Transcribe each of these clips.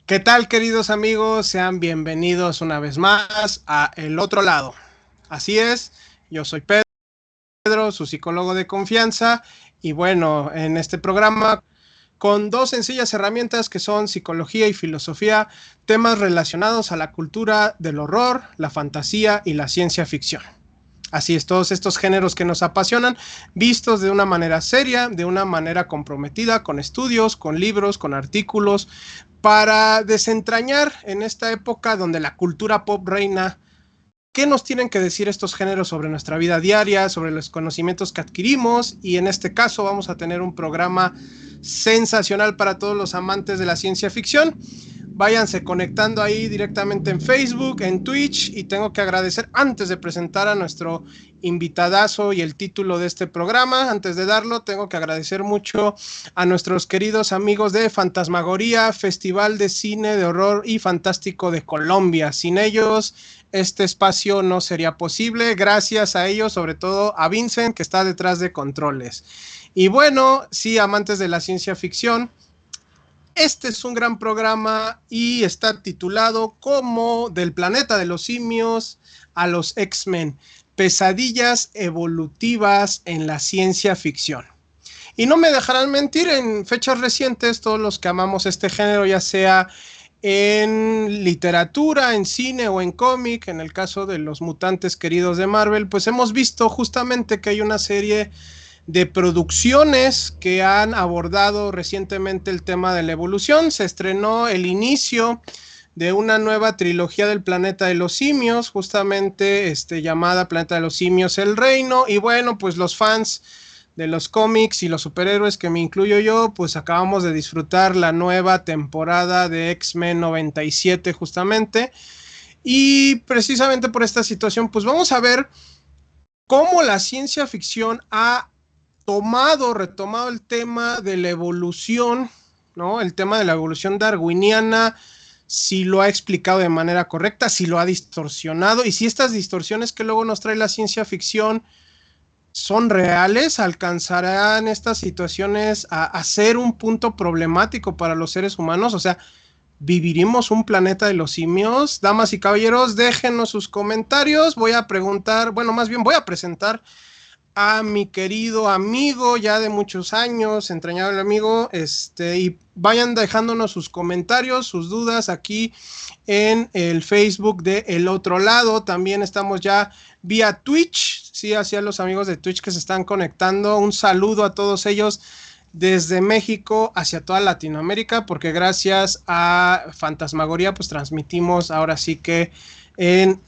¿Qué tal, queridos amigos? Sean bienvenidos una vez más a El Otro Lado. Así es, yo soy Pedro, su psicólogo de confianza, y bueno, en este programa con dos sencillas herramientas que son psicología y filosofía, temas relacionados a la cultura del horror, la fantasía y la ciencia ficción. Así es, todos estos géneros que nos apasionan, vistos de una manera seria, de una manera comprometida, con estudios, con libros, con artículos, para desentrañar en esta época donde la cultura pop reina. ¿Qué nos tienen que decir estos géneros sobre nuestra vida diaria, sobre los conocimientos que adquirimos? Y en este caso vamos a tener un programa sensacional para todos los amantes de la ciencia ficción. Váyanse conectando ahí directamente en Facebook, en Twitch, y tengo que agradecer antes de presentar a nuestro invitadazo y el título de este programa. Antes de darlo, tengo que agradecer mucho a nuestros queridos amigos de Fantasmagoría, Festival de Cine de Horror y Fantástico de Colombia. Sin ellos, este espacio no sería posible. Gracias a ellos, sobre todo a Vincent, que está detrás de controles. Y bueno, sí, amantes de la ciencia ficción, este es un gran programa y está titulado como Del planeta de los simios a los X-Men, pesadillas evolutivas en la ciencia ficción. Y no me dejarán mentir, en fechas recientes, todos los que amamos este género, ya sea en literatura, en cine o en cómic, en el caso de los mutantes queridos de Marvel, pues hemos visto justamente que hay una serie de producciones que han abordado recientemente el tema de la evolución. Se estrenó el inicio de una nueva trilogía del planeta de los simios, justamente llamada Planeta de los Simios, el Reino, y bueno, pues los fans de los cómics y los superhéroes, que me incluyo yo, pues acabamos de disfrutar la nueva temporada de X-Men 97 justamente, y precisamente por esta situación, pues vamos a ver cómo la ciencia ficción ha retomado el tema de la evolución, ¿no? El tema de la evolución darwiniana, si lo ha explicado de manera correcta, si lo ha distorsionado, y si estas distorsiones que luego nos trae la ciencia ficción son reales, alcanzarán estas situaciones a ser un punto problemático para los seres humanos. O sea, ¿viviremos un planeta de los simios? Damas y caballeros, déjenos sus comentarios. Voy a preguntar, bueno, más bien voy a presentar a mi querido amigo ya de muchos años, entrañable amigo, y vayan dejándonos sus comentarios, sus dudas aquí en el Facebook de El Otro Lado. También estamos ya vía Twitch, sí, hacia los amigos de Twitch que se están conectando. Un saludo a todos ellos desde México hacia toda Latinoamérica, porque gracias a Fantasmagoría pues transmitimos ahora sí que en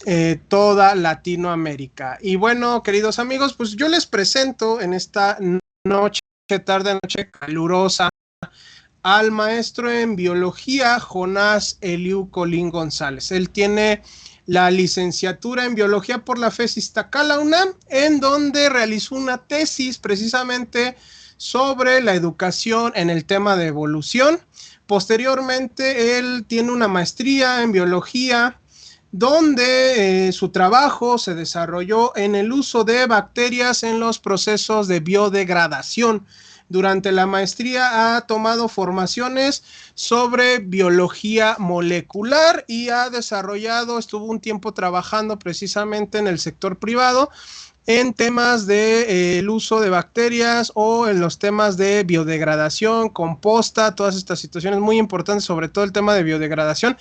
toda Latinoamérica. Y bueno, queridos amigos, pues yo les presento en esta noche, noche calurosa, al maestro en biología, Jonás Eliu Colín González. Él tiene la licenciatura en biología por la FES Iztacala UNAM, en donde realizó una tesis precisamente sobre la educación en el tema de evolución. Posteriormente, él tiene una maestría en biología, donde su trabajo se desarrolló en el uso de bacterias en los procesos de biodegradación. Durante la maestría ha tomado formaciones sobre biología molecular y ha desarrollado, estuvo un tiempo trabajando precisamente en el sector privado en temas de el uso de bacterias o en los temas de biodegradación, composta, todas estas situaciones muy importantes, sobre todo el tema de biodegradación,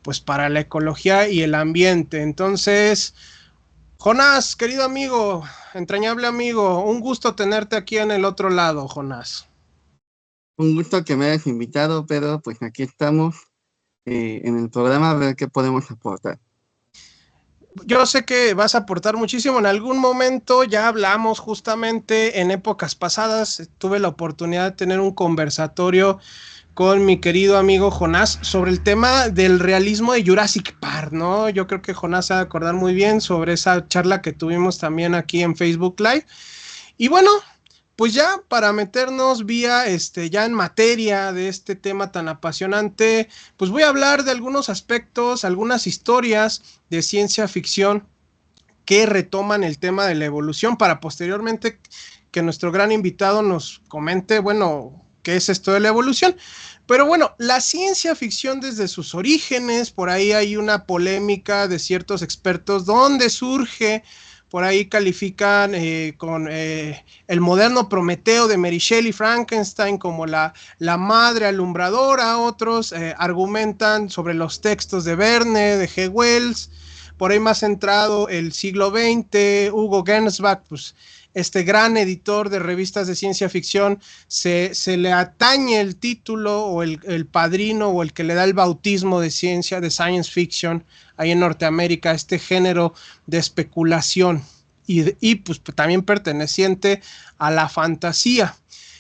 pues para la ecología y el ambiente. Entonces, Jonás, querido amigo, entrañable amigo, un gusto tenerte aquí en El Otro Lado, Jonás. Un gusto que me hayas invitado, Pedro, pues aquí estamos en el programa a ver qué podemos aportar. Yo sé que vas a aportar muchísimo. En algún momento ya hablamos justamente en épocas pasadas. Tuve la oportunidad de tener un conversatorio con mi querido amigo Jonás sobre el tema del realismo de Jurassic Park, ¿no? Yo creo que Jonás se va a acordar muy bien sobre esa charla que tuvimos también aquí en Facebook Live. Y bueno, pues ya para meternos ya en materia de este tema tan apasionante, pues voy a hablar de algunos aspectos, algunas historias de ciencia ficción que retoman el tema de la evolución para posteriormente que nuestro gran invitado nos comente, bueno, qué es esto de la evolución. Pero bueno, la ciencia ficción desde sus orígenes, por ahí hay una polémica de ciertos expertos donde surge, por ahí califican con el moderno Prometeo de Mary Shelley Frankenstein como la madre alumbradora, otros argumentan sobre los textos de Verne, de G. Wells, por ahí más centrado el siglo XX, Hugo Gernsback, pues este gran editor de revistas de ciencia ficción, se le atañe el título o el padrino o el que le da el bautismo de ciencia, de science fiction, ahí en Norteamérica, este género de especulación y pues también perteneciente a la fantasía.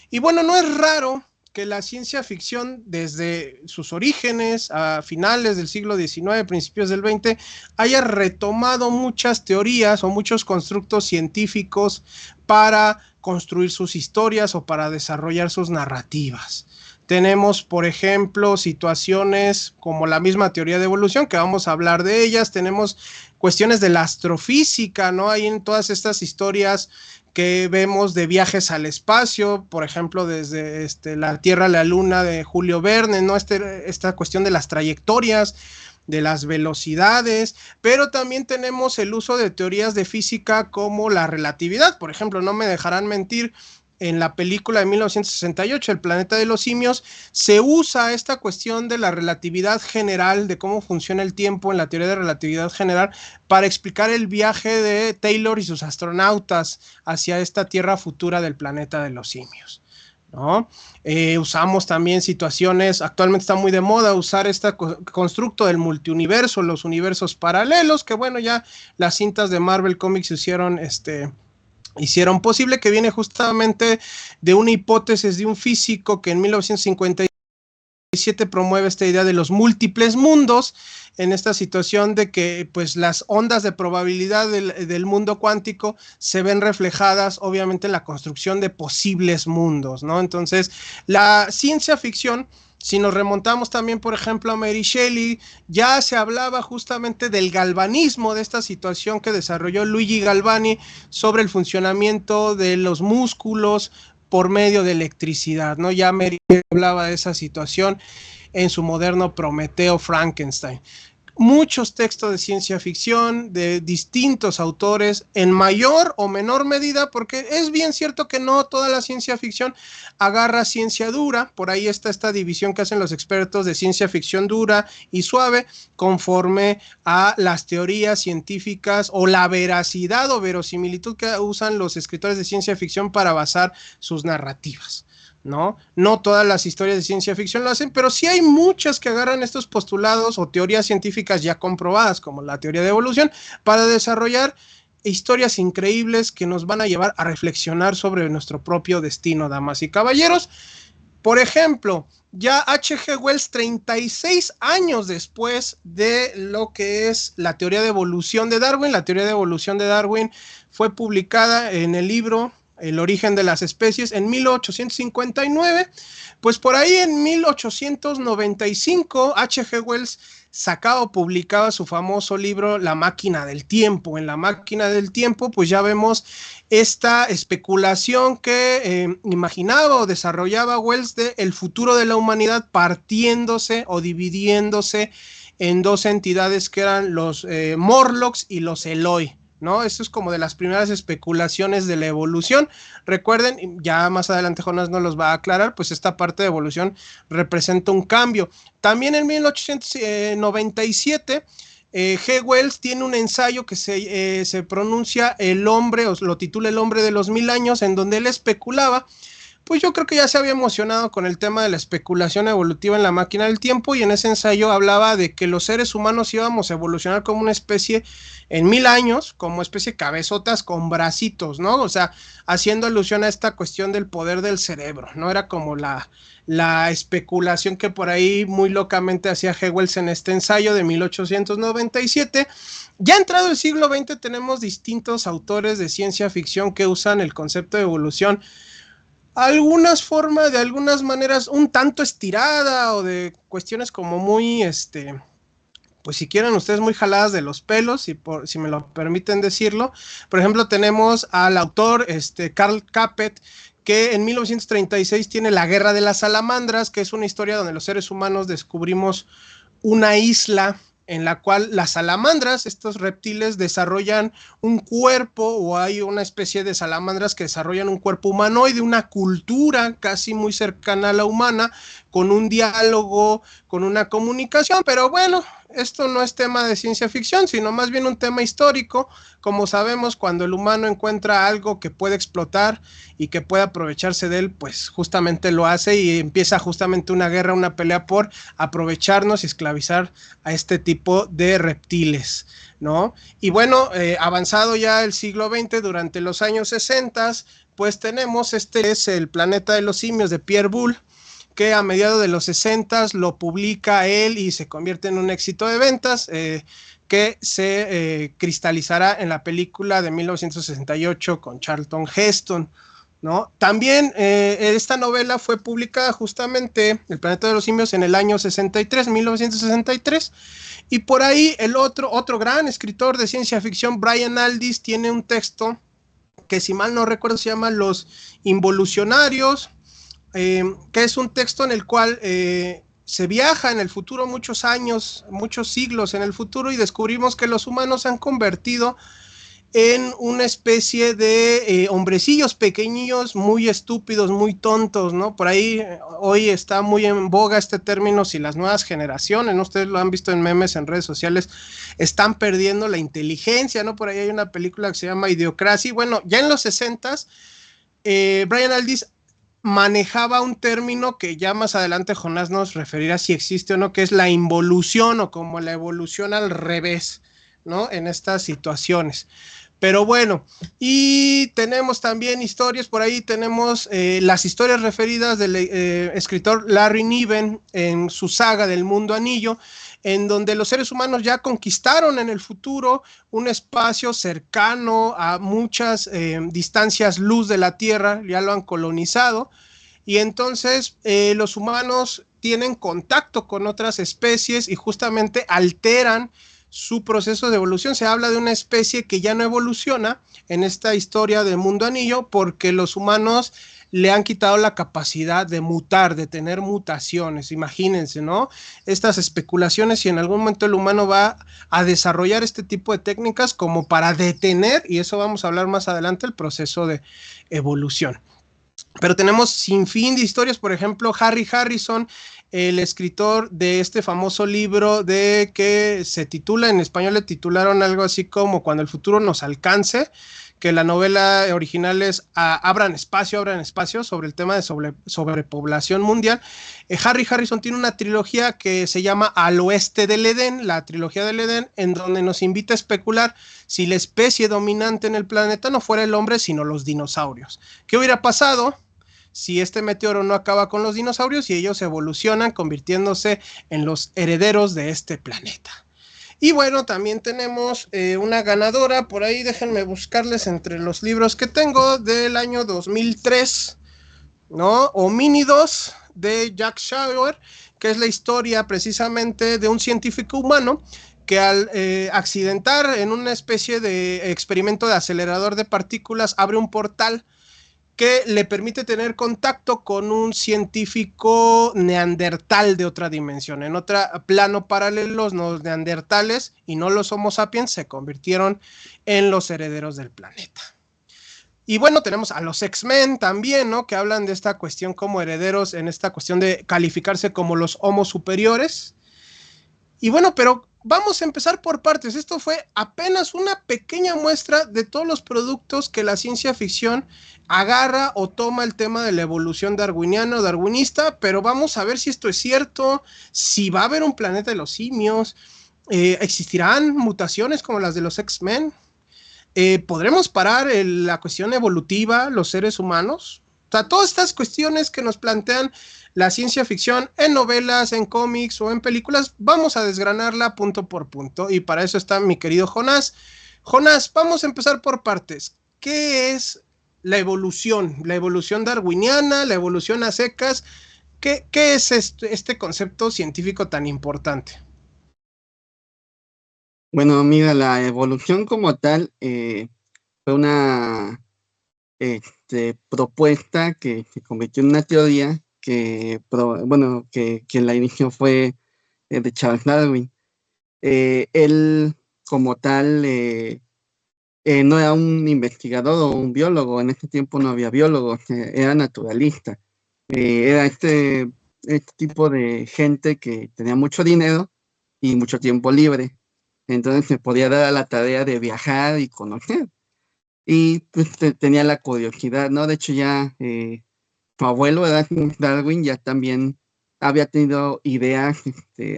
Y bueno, no es raro que la ciencia ficción desde sus orígenes a finales del siglo XIX, principios del XX, haya retomado muchas teorías o muchos constructos científicos para construir sus historias o para desarrollar sus narrativas. Tenemos, por ejemplo, situaciones como la misma teoría de evolución, que vamos a hablar de ellas. Tenemos cuestiones de la astrofísica, ¿no? Hay en todas estas historias que vemos de viajes al espacio, por ejemplo, desde la Tierra a la Luna de Julio Verne, ¿no? Esta cuestión de las trayectorias, de las velocidades, pero también tenemos el uso de teorías de física como la relatividad. Por ejemplo, no me dejarán mentir, en la película de 1968, El planeta de los simios, se usa esta cuestión de la relatividad general, de cómo funciona el tiempo en la teoría de relatividad general, para explicar el viaje de Taylor y sus astronautas hacia esta tierra futura del planeta de los simios, ¿no? Usamos también situaciones, actualmente está muy de moda usar este constructo del multiuniverso, los universos paralelos, que bueno, ya las cintas de Marvel Comics hicieron posible, que viene justamente de una hipótesis de un físico que en 1957 promueve esta idea de los múltiples mundos, en esta situación de que pues las ondas de probabilidad del mundo cuántico se ven reflejadas obviamente en la construcción de posibles mundos, ¿no? Entonces, la ciencia ficción, si nos remontamos también, por ejemplo, a Mary Shelley, ya se hablaba justamente del galvanismo, de esta situación que desarrolló Luigi Galvani sobre el funcionamiento de los músculos por medio de electricidad, ¿no? Ya Mary hablaba de esa situación en su moderno Prometeo Frankenstein. Muchos textos de ciencia ficción de distintos autores en mayor o menor medida, porque es bien cierto que no toda la ciencia ficción agarra ciencia dura. Por ahí está esta división que hacen los expertos de ciencia ficción dura y suave conforme a las teorías científicas o la veracidad o verosimilitud que usan los escritores de ciencia ficción para basar sus narrativas, ¿no? No todas las historias de ciencia ficción lo hacen, pero sí hay muchas que agarran estos postulados o teorías científicas ya comprobadas, como la teoría de evolución, para desarrollar historias increíbles que nos van a llevar a reflexionar sobre nuestro propio destino, damas y caballeros. Por ejemplo, ya H.G. Wells, 36 años después de lo que es la teoría de evolución de Darwin, la teoría de evolución de Darwin fue publicada en el libro El origen de las especies en 1859, pues por ahí en 1895 H.G. Wells sacaba o publicaba su famoso libro La máquina del tiempo. En La máquina del tiempo pues ya vemos esta especulación que imaginaba o desarrollaba Wells de el futuro de la humanidad partiéndose o dividiéndose en dos entidades que eran los Morlocks y los Eloi, ¿no? Esto es como de las primeras especulaciones de la evolución. Recuerden, ya más adelante Jonas nos los va a aclarar, pues esta parte de evolución representa un cambio. También en 1897 G. Wells tiene un ensayo que se pronuncia El hombre, o lo titula El hombre de los 1000 años, en donde él especulaba pues yo creo que ya se había emocionado con el tema de la especulación evolutiva en la máquina del tiempo, y en ese ensayo hablaba de que los seres humanos íbamos a evolucionar como una especie en 1000 años, como especie de cabezotas con bracitos, ¿no? O sea, haciendo alusión a esta cuestión del poder del cerebro, ¿no? Era como la especulación que por ahí muy locamente hacía Hewells en este ensayo de 1897. Ya entrado el siglo XX tenemos distintos autores de ciencia ficción que usan el concepto de evolución algunas formas, de algunas maneras un tanto estirada, o de cuestiones como muy, pues si quieren ustedes, muy jaladas de los pelos, si me lo permiten decirlo. Por ejemplo, tenemos al autor Karl Capet, que en 1936 tiene La Guerra de las Salamandras, que es una historia donde los seres humanos descubrimos una isla en la cual las salamandras, estos reptiles, desarrollan un cuerpo, o hay una especie de salamandras que desarrollan un cuerpo humanoide, una cultura casi muy cercana a la humana, con un diálogo, con una comunicación. Pero bueno, esto no es tema de ciencia ficción, sino más bien un tema histórico. Como sabemos, cuando el humano encuentra algo que puede explotar y que puede aprovecharse de él, pues justamente lo hace, y empieza justamente una guerra, una pelea por aprovecharnos y esclavizar a este tipo de reptiles, ¿no? Y bueno, avanzado ya el siglo XX, durante los años 60, pues tenemos es El planeta de los simios, de Pierre Boulle, que a mediados de los 60 lo publica él y se convierte en un éxito de ventas, que se cristalizará en la película de 1968 con Charlton Heston, ¿no? También esta novela fue publicada justamente, El planeta de los simios, en el año 63, 1963, y por ahí el otro gran escritor de ciencia ficción, Brian Aldiss, tiene un texto que, si mal no recuerdo, se llama Los Involucionarios, que es un texto en el cual se viaja en el futuro muchos años, muchos siglos en el futuro, y descubrimos que los humanos se han convertido en una especie de hombrecillos pequeños, muy estúpidos, muy tontos, ¿no? Por ahí hoy está muy en boga este término: si las nuevas generaciones, ¿no? Ustedes lo han visto en memes, en redes sociales, están perdiendo la inteligencia, ¿no? Por ahí hay una película que se llama Idiocracy. Bueno, ya en los 60s, Brian Aldiss manejaba un término que ya más adelante Jonás nos referirá si existe o no, que es la involución, o como la evolución al revés, ¿no? En estas situaciones. Pero bueno, y tenemos también historias, por ahí tenemos las historias referidas del escritor Larry Niven en su saga del Mundo Anillo, en donde los seres humanos ya conquistaron en el futuro un espacio cercano a muchas distancias luz de la Tierra, ya lo han colonizado, y entonces los humanos tienen contacto con otras especies y justamente alteran su proceso de evolución. Se habla de una especie que ya no evoluciona en esta historia del Mundo Anillo, porque los humanos le han quitado la capacidad de mutar, de tener mutaciones. Imagínense, ¿no? Estas especulaciones, si en algún momento el humano va a desarrollar este tipo de técnicas como para detener, y eso vamos a hablar más adelante, el proceso de evolución. Pero tenemos sin fin de historias. Por ejemplo, Harry Harrison, el escritor de este famoso libro de que se titula, en español le titularon algo así como Cuando el futuro nos alcance, que la novela original es Abran espacio, sobre el tema de sobrepoblación mundial. Harry Harrison tiene una trilogía que se llama Al oeste del Edén, la trilogía del Edén, en donde nos invita a especular si la especie dominante en el planeta no fuera el hombre, sino los dinosaurios. ¿Qué hubiera pasado si este meteoro no acaba con los dinosaurios y ellos evolucionan convirtiéndose en los herederos de este planeta? Y bueno, también tenemos una ganadora, por ahí déjenme buscarles entre los libros que tengo, del año 2003, ¿no? Homínidos, de Jack Shauer, que es la historia precisamente de un científico humano que al accidentar en una especie de experimento de acelerador de partículas abre un portal que le permite tener contacto con un científico neandertal de otra dimensión. En otro plano paralelo, los neandertales y no los Homo sapiens se convirtieron en los herederos del planeta. Y bueno, tenemos a los X-Men también, ¿no? Que hablan de esta cuestión como herederos, en esta cuestión de calificarse como los Homo superiores. Y bueno, pero vamos a empezar por partes. Esto fue apenas una pequeña muestra de todos los productos que la ciencia ficción agarra o toma el tema de la evolución darwiniana o darwinista, pero vamos a ver si esto es cierto, si va a haber un planeta de los simios, existirán mutaciones como las de los X-Men, ¿podremos parar la cuestión evolutiva, los seres humanos? O sea, todas estas cuestiones que nos plantean la ciencia ficción en novelas, en cómics o en películas, vamos a desgranarla punto por punto. Y para eso está mi querido Jonás. Jonás, vamos a empezar por partes. ¿Qué es la evolución? La evolución darwiniana, la evolución a secas. ¿Qué es este concepto científico tan importante? Bueno, mira, la evolución como tal fue una propuesta que se convirtió en una teoría que quien la inició fue de Charles Darwin. Él como tal no era un investigador o un biólogo, en ese tiempo no había biólogos, era naturalista. Era este tipo de gente que tenía mucho dinero y mucho tiempo libre. Entonces se podía dar a la tarea de viajar y conocer. Y pues tenía la curiosidad, ¿no? De hecho ya su abuelo, Erasmus Darwin, ya también había tenido ideas,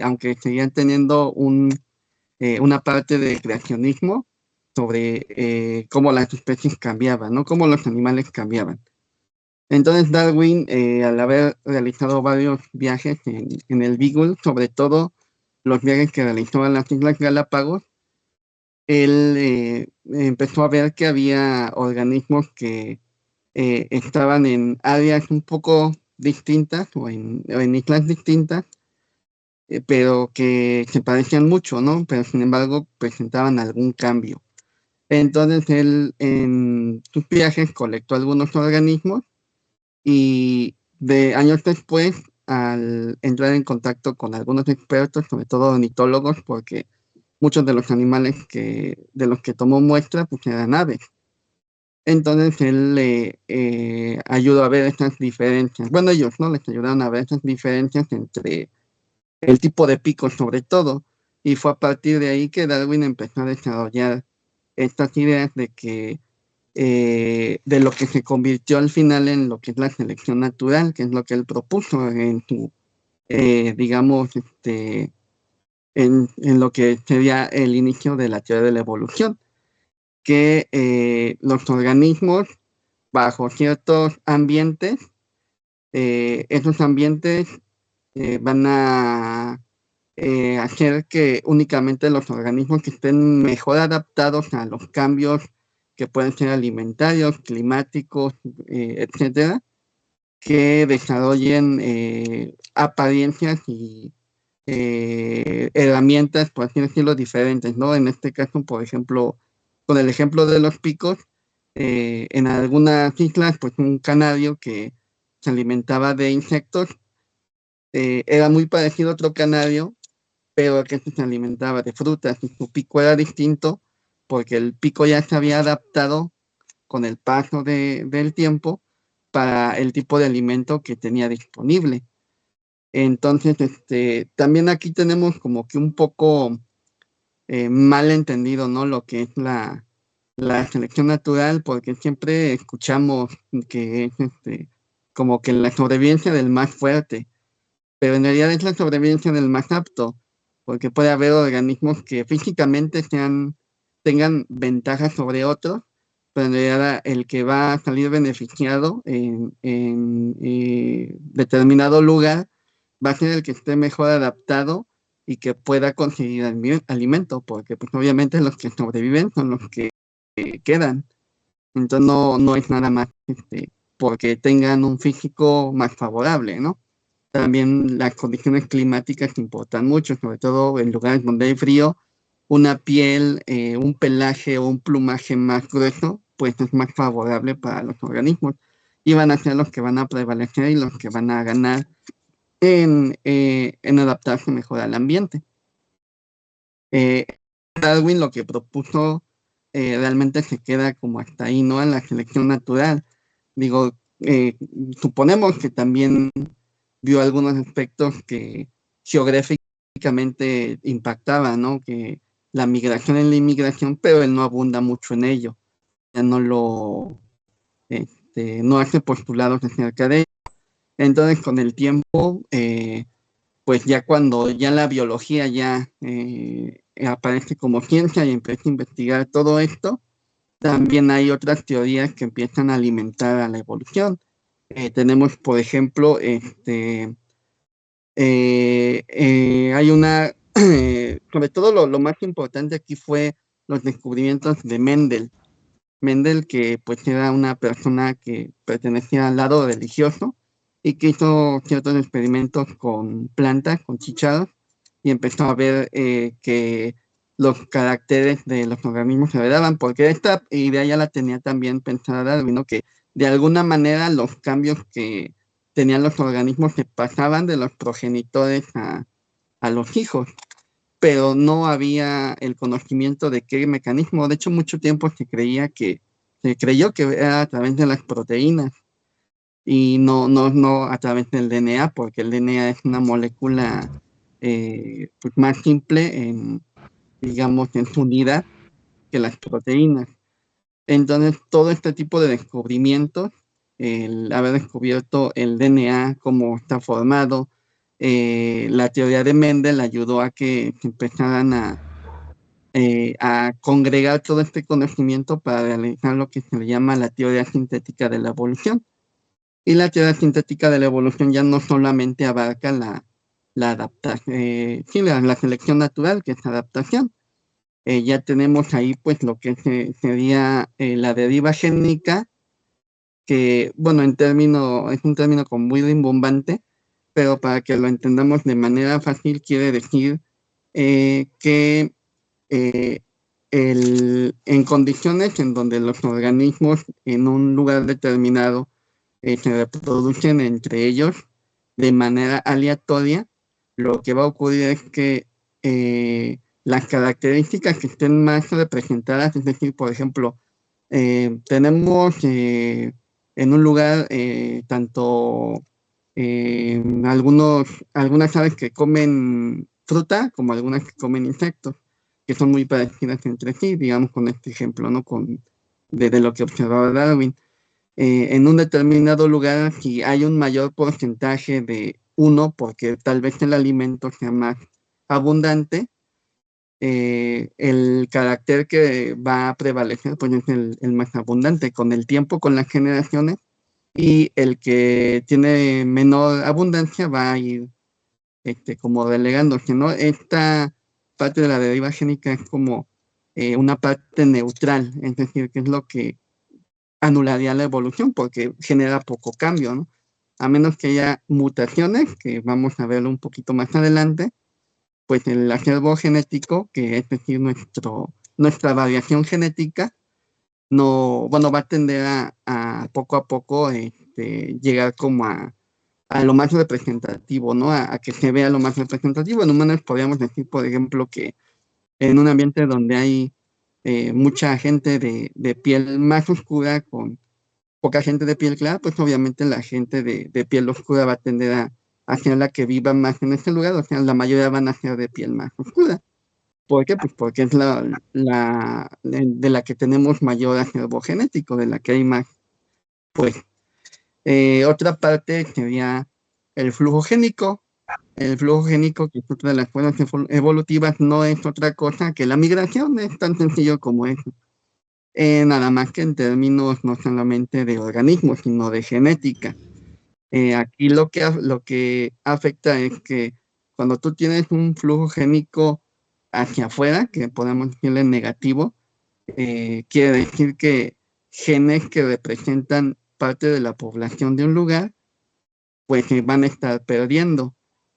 aunque seguían teniendo una parte de creacionismo sobre cómo las especies cambiaban, ¿no? Cómo los animales cambiaban. Entonces Darwin, al haber realizado varios viajes en el Beagle, sobre todo los viajes que realizó a las Islas Galápagos, él empezó a ver que había organismos que estaban en áreas un poco distintas o en islas distintas, pero que se parecían mucho, ¿no? Pero sin embargo presentaban algún cambio. Entonces él en sus viajes colectó algunos organismos y de años después, al entrar en contacto con algunos expertos, sobre todo ornitólogos, porque muchos de los animales de los que tomó muestra pues eran aves. Entonces él le ayudó a ver estas diferencias. Bueno, ellos no les ayudaron a ver estas diferencias entre el tipo de picos sobre todo. Y fue a partir de ahí que Darwin empezó a desarrollar estas ideas de que de lo que se convirtió al final en lo que es la selección natural, que es lo que él propuso en su, digamos, en lo que sería el inicio de la teoría de la evolución, que los organismos bajo ciertos ambientes, esos ambientes van a hacer que únicamente los organismos que estén mejor adaptados a los cambios que pueden ser alimentarios, climáticos, etcétera, que desarrollen apariencias y herramientas, por así decirlo, diferentes, ¿no? En este caso, por ejemplo, con el ejemplo de los picos, en algunas islas, pues un canario que se alimentaba de insectos era muy parecido a otro canario, pero que se alimentaba de frutas y su pico era distinto porque el pico ya se había adaptado con el paso del tiempo para el tipo de alimento que tenía disponible. Entonces, también aquí tenemos como que un poco mal entendido, ¿no? Lo que es la selección natural, porque siempre escuchamos que es como que la sobrevivencia del más fuerte, pero en realidad es la sobrevivencia del más apto, porque puede haber organismos que físicamente tengan ventajas sobre otros, pero en realidad el que va a salir beneficiado en determinado lugar va a ser el que esté mejor adaptado y que pueda conseguir alimento, porque pues obviamente los que sobreviven son los que quedan. Entonces no es nada más porque tengan un físico más favorable, ¿no? También las condiciones climáticas importan mucho, sobre todo en lugares donde hay frío, una piel, un pelaje o un plumaje más grueso, pues es más favorable para los organismos y van a ser los que van a prevalecer y los que van a ganar en adaptarse mejor al ambiente. Darwin lo que propuso realmente se queda como hasta ahí, ¿no? En la selección natural. Digo, suponemos que también vio algunos aspectos geográficos únicamente impactaba, ¿no? Que la migración en la inmigración, pero él no abunda mucho en ello. Ya no hace postulados acerca de ello. Entonces, con el tiempo, pues ya cuando ya la biología ya aparece como ciencia y empieza a investigar todo esto, también hay otras teorías que empiezan a alimentar a la evolución. Tenemos, por ejemplo, hay una, sobre todo lo más importante aquí fue los descubrimientos de Mendel. Mendel, que pues era una persona que pertenecía al lado religioso y que hizo ciertos experimentos con plantas, con chícharos, y empezó a ver que los caracteres de los organismos se heredaban, porque esta idea ya la tenía también pensada Darwin, ¿no? Que de alguna manera los cambios que tenían los organismos se pasaban de los progenitores a los hijos, pero no había el conocimiento de qué mecanismo. De hecho, mucho tiempo se creyó que era a través de las proteínas y no a través del DNA, porque el DNA es una molécula pues más simple digamos, en su unidad que las proteínas. Entonces, todo este tipo de descubrimientos, el haber descubierto el DNA, cómo está formado, la teoría de Mendel ayudó a que se empezaran a congregar todo este conocimiento para realizar lo que se le llama la teoría sintética de la evolución. Y la teoría sintética de la evolución ya no solamente abarca la adaptación, la selección natural, que es adaptación. Ya tenemos ahí pues lo que sería la deriva génica, que bueno, es un término como muy rimbombante, pero para que lo entendamos de manera fácil quiere decir que en condiciones en donde los organismos en un lugar determinado se reproducen entre ellos de manera aleatoria, lo que va a ocurrir es que las características que estén más representadas, es decir, por ejemplo, tenemos en un lugar tanto algunas aves que comen fruta como algunas que comen insectos, que son muy parecidas entre sí, digamos con este ejemplo, ¿no? De lo que observaba Darwin. En un determinado lugar, si hay un mayor porcentaje de uno, porque tal vez el alimento sea más abundante, el carácter que va a prevalecer pues es el más abundante. Con el tiempo, con las generaciones, y el que tiene menor abundancia va a ir como relegándose, ¿no? Esta parte de la deriva génica es como una parte neutral, es decir, que es lo que anularía la evolución porque genera poco cambio, ¿no? A menos que haya mutaciones, que vamos a verlo un poquito más adelante, pues el acervo genético, que es decir, nuestra variación genética, no, bueno, va a tender a poco a poco llegar como a lo más representativo, ¿no? A que se vea lo más representativo. En humanos podríamos decir, por ejemplo, que en un ambiente donde hay mucha gente de piel más oscura con poca gente de piel clara, pues obviamente la gente de piel oscura va a tender a ser la que viva más en ese lugar, o sea, la mayoría van a ser de piel más oscura. ¿Por qué? Pues porque es de la que tenemos mayor acervo genético, de la que hay más, pues. Otra parte sería el flujo génico. El flujo génico, que es otra de las fuerzas evolutivas, no es otra cosa que la migración, es tan sencillo como eso. Nada más que en términos no solamente de organismos, sino de genética. Aquí lo que afecta es que cuando tú tienes un flujo génico hacia afuera, que podemos decirle negativo, quiere decir que genes que representan parte de la población de un lugar, pues se van a estar perdiendo.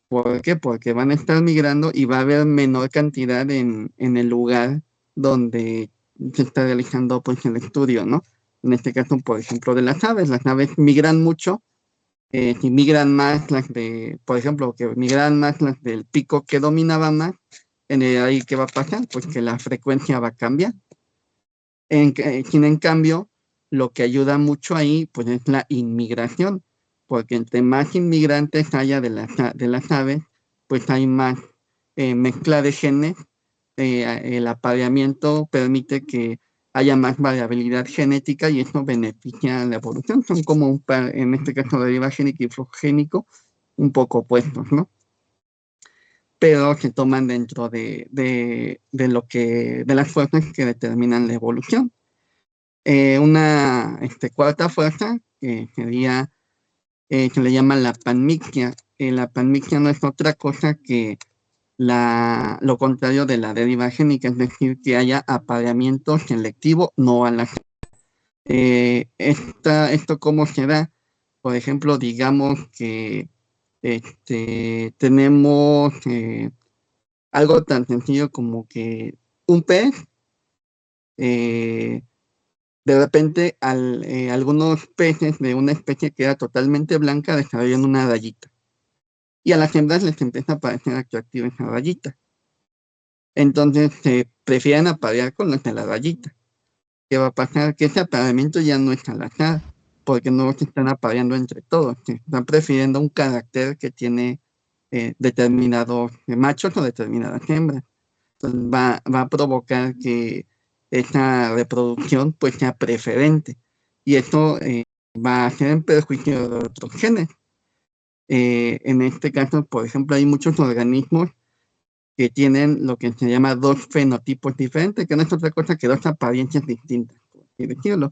¿Por qué? Porque van a estar migrando y va a haber menor cantidad en el lugar donde se está realizando pues el estudio, ¿no? En este caso, por ejemplo, de las aves migran mucho, si migran más por ejemplo, que migran más las del pico que dominaba más, ahí ¿qué va a pasar? Pues que la frecuencia va a cambiar. En cambio, lo que ayuda mucho ahí, pues es la inmigración, porque entre más inmigrantes haya de las aves, pues hay más mezcla de genes, el apareamiento permite que haya más variabilidad genética y esto beneficia la evolución. Son como un par, en este caso deriva génico y flujo génico, un poco opuestos, ¿no? Pero se toman dentro de las fuerzas que determinan la evolución. Una cuarta fuerza, que sería, se le llama la panmixia. La panmixia no es otra cosa que lo contrario de la deriva génica, es decir, que haya apareamiento selectivo no al azar. ¿Esto cómo se da? Por ejemplo, digamos que tenemos algo tan sencillo como que un pez, de repente algunos peces de una especie que era totalmente blanca desarrollan una rayita. Y a las hembras les empieza a parecer atractiva esa rayita. Entonces se prefieren aparear con los de la rayita. ¿Qué va a pasar? Que ese apareamiento ya no es al azar, porque no se están apareando entre todos, se están prefiriendo un carácter que tiene determinados machos o determinadas hembras. Entonces va a provocar que esa reproducción pues sea preferente y esto va a ser en perjuicio de otros genes. En este caso, por ejemplo, hay muchos organismos que tienen lo que se llama dos fenotipos diferentes, que no es otra cosa que dos apariencias distintas, por así decirlo.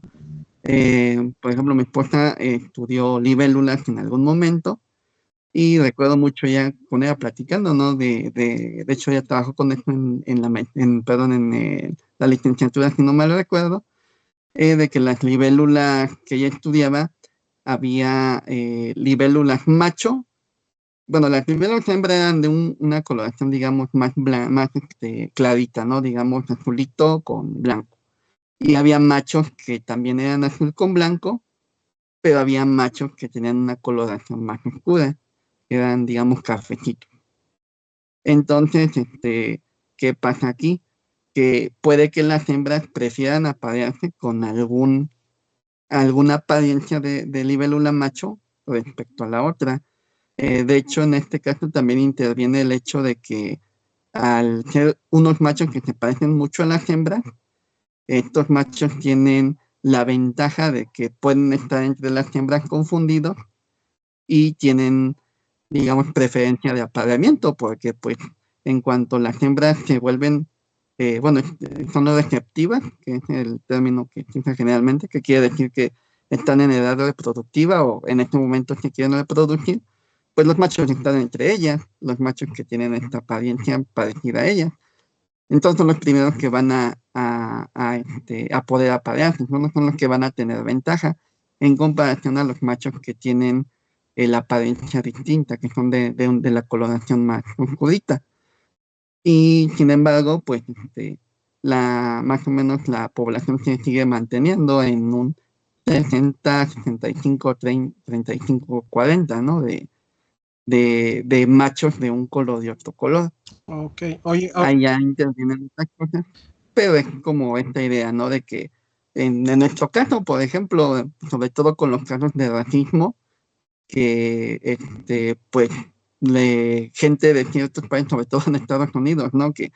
Por ejemplo, mi esposa estudió libélulas en algún momento y recuerdo mucho ya con ella platicando, ¿no? De hecho, ella trabajó con eso en la licenciatura, si no mal recuerdo, de que las libélulas que ella estudiaba, había libélulas macho. Bueno, las libélulas hembra eran de una coloración, digamos, más clarita, ¿no? Digamos, azulito con blanco. Y había machos que también eran azul con blanco, pero había machos que tenían una coloración más oscura, que eran, digamos, cafecitos. Entonces, ¿qué pasa aquí? Que puede que las hembras prefieran aparearse con alguna apariencia de libélula macho respecto a la otra. De hecho, en este caso también interviene el hecho de que al ser unos machos que se parecen mucho a las hembras, estos machos tienen la ventaja de que pueden estar entre las hembras confundidos y tienen, digamos, preferencia de apareamiento, porque pues en cuanto las hembras se vuelven, son receptivas, que es el término que se usa generalmente, que quiere decir que están en edad reproductiva o en este momento se quieren reproducir, pues los machos están entre ellas, los machos que tienen esta apariencia parecida a ellas. Entonces son los primeros que van a poder aparearse, son los que van a tener ventaja en comparación a los machos que tienen la apariencia distinta, que son de la coloración más oscurita. Y sin embargo, pues más o menos la población se sigue manteniendo en un 60, 65, 30, 35, 40, ¿no? De machos de un color y otro color. Ok, oye, Ahí ya intervienen estas cosas, pero es como esta idea, ¿no? De que en nuestro caso, por ejemplo, sobre todo con los casos de racismo, que pues gente de ciertos países, sobre todo en Estados Unidos, ¿no? Que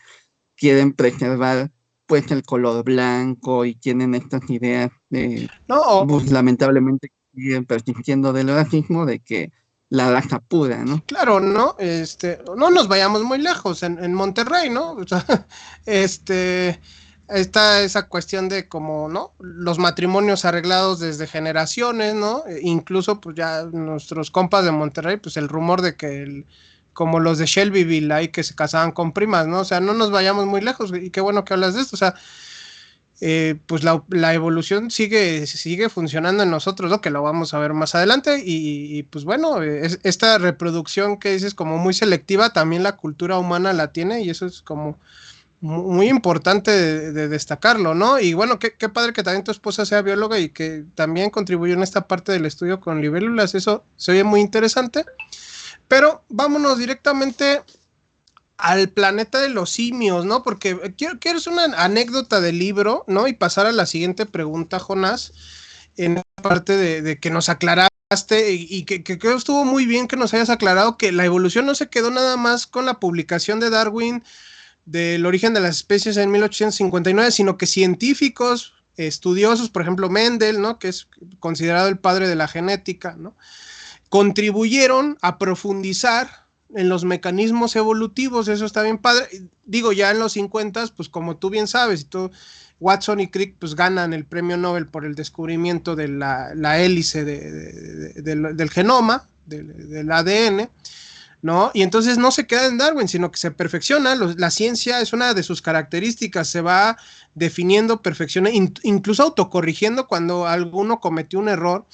quieren preservar pues el color blanco y tienen estas ideas pues lamentablemente siguen persistiendo del racismo, de que la raza pura, ¿no? Claro, ¿no? No nos vayamos muy lejos, en Monterrey, ¿no? O sea, está esa cuestión de como, ¿no? Los matrimonios arreglados desde generaciones, ¿no? Incluso, pues ya nuestros compas de Monterrey, pues el rumor de que como los de Shelbyville ahí que se casaban con primas, ¿no? O sea, no nos vayamos muy lejos, y qué bueno que hablas de esto, o sea, pues la evolución sigue funcionando en nosotros, ¿no? Que lo vamos a ver más adelante y pues bueno, esta reproducción que dices como muy selectiva, también la cultura humana la tiene y eso es como muy importante de destacarlo, ¿no? Y bueno, qué padre que también tu esposa sea bióloga y que también contribuyó en esta parte del estudio con libélulas, eso se oye muy interesante, pero vámonos directamente al planeta de los simios, ¿no? Porque quiero hacer una anécdota del libro, ¿no? Y pasar a la siguiente pregunta, Jonás, en la parte de que nos aclara y que creo que estuvo muy bien que nos hayas aclarado que la evolución no se quedó nada más con la publicación de Darwin del origen de las especies en 1859, sino que científicos, estudiosos, por ejemplo Mendel, ¿no?, que es considerado el padre de la genética, ¿no?, contribuyeron a profundizar en los mecanismos evolutivos. Eso está bien padre. Digo, ya en los 50, pues como tú bien sabes, Watson y Crick pues ganan el premio Nobel por el descubrimiento de la hélice del genoma, del ADN, ¿no? Y entonces no se queda en Darwin, sino que se perfecciona. La ciencia es una de sus características, se va definiendo, perfecciona, incluso autocorrigiendo cuando alguno cometió un error,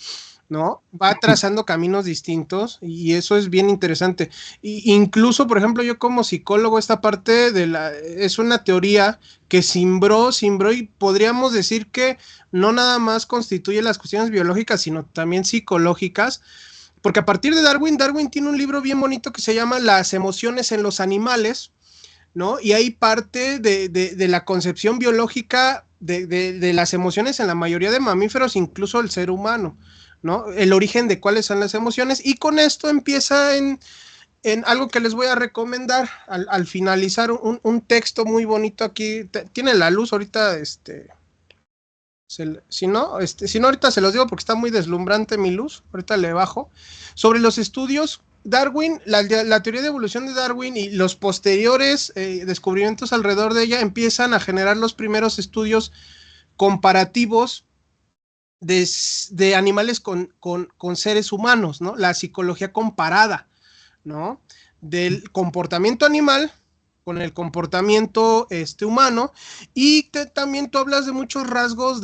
¿no? Va trazando caminos distintos y eso es bien interesante. Incluso, por ejemplo, yo como psicólogo, esta parte es una teoría que simbró y podríamos decir que no nada más constituye las cuestiones biológicas, sino también psicológicas, porque a partir de Darwin tiene un libro bien bonito que se llama Las emociones en los animales, ¿no? Y ahí parte de la concepción biológica de las emociones en la mayoría de mamíferos, incluso el ser humano, ¿no? El origen de cuáles son las emociones, y con esto empieza en algo que les voy a recomendar al finalizar, un texto muy bonito aquí. Tiene la luz ahorita, si no, ahorita se los digo porque está muy deslumbrante mi luz, ahorita le bajo. Sobre los estudios, Darwin, la teoría de evolución de Darwin y los posteriores descubrimientos alrededor de ella empiezan a generar los primeros estudios comparativos de animales con seres humanos, ¿no? La psicología comparada, ¿no? Del comportamiento animal con el comportamiento humano, y también tú hablas de muchos rasgos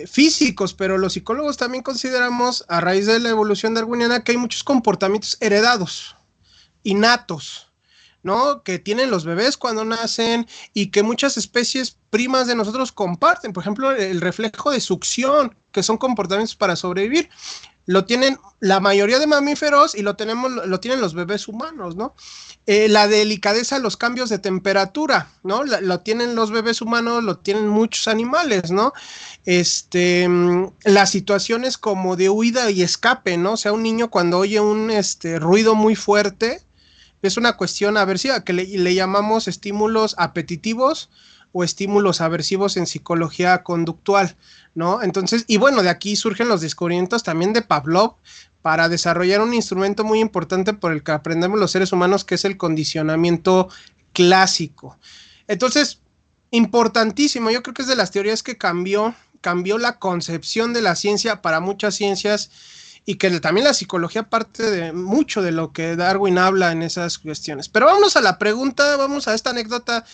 físicos, pero los psicólogos también consideramos, a raíz de la evolución darwiniana, que hay muchos comportamientos heredados, innatos, ¿no?, que tienen los bebés cuando nacen y que muchas especies primas de nosotros comparten. Por ejemplo, el reflejo de succión, que son comportamientos para sobrevivir, lo tienen la mayoría de mamíferos y lo tienen los bebés humanos, ¿no? La delicadeza a los cambios de temperatura, ¿no? Lo tienen los bebés humanos, lo tienen muchos animales, ¿no? Las situaciones como de huida y escape, ¿no? O sea, un niño cuando oye un ruido muy fuerte, es una cuestión aversiva, que le llamamos estímulos apetitivos o estímulos aversivos en psicología conductual, ¿no? Entonces, y bueno, de aquí surgen los descubrimientos también de Pavlov para desarrollar un instrumento muy importante por el que aprendemos los seres humanos, que es el condicionamiento clásico. Entonces, importantísimo, yo creo que es de las teorías que cambió la concepción de la ciencia para muchas ciencias, y que también la psicología parte de mucho de lo que Darwin habla en esas cuestiones. Pero vamos a la pregunta, vamos a esta anécdota.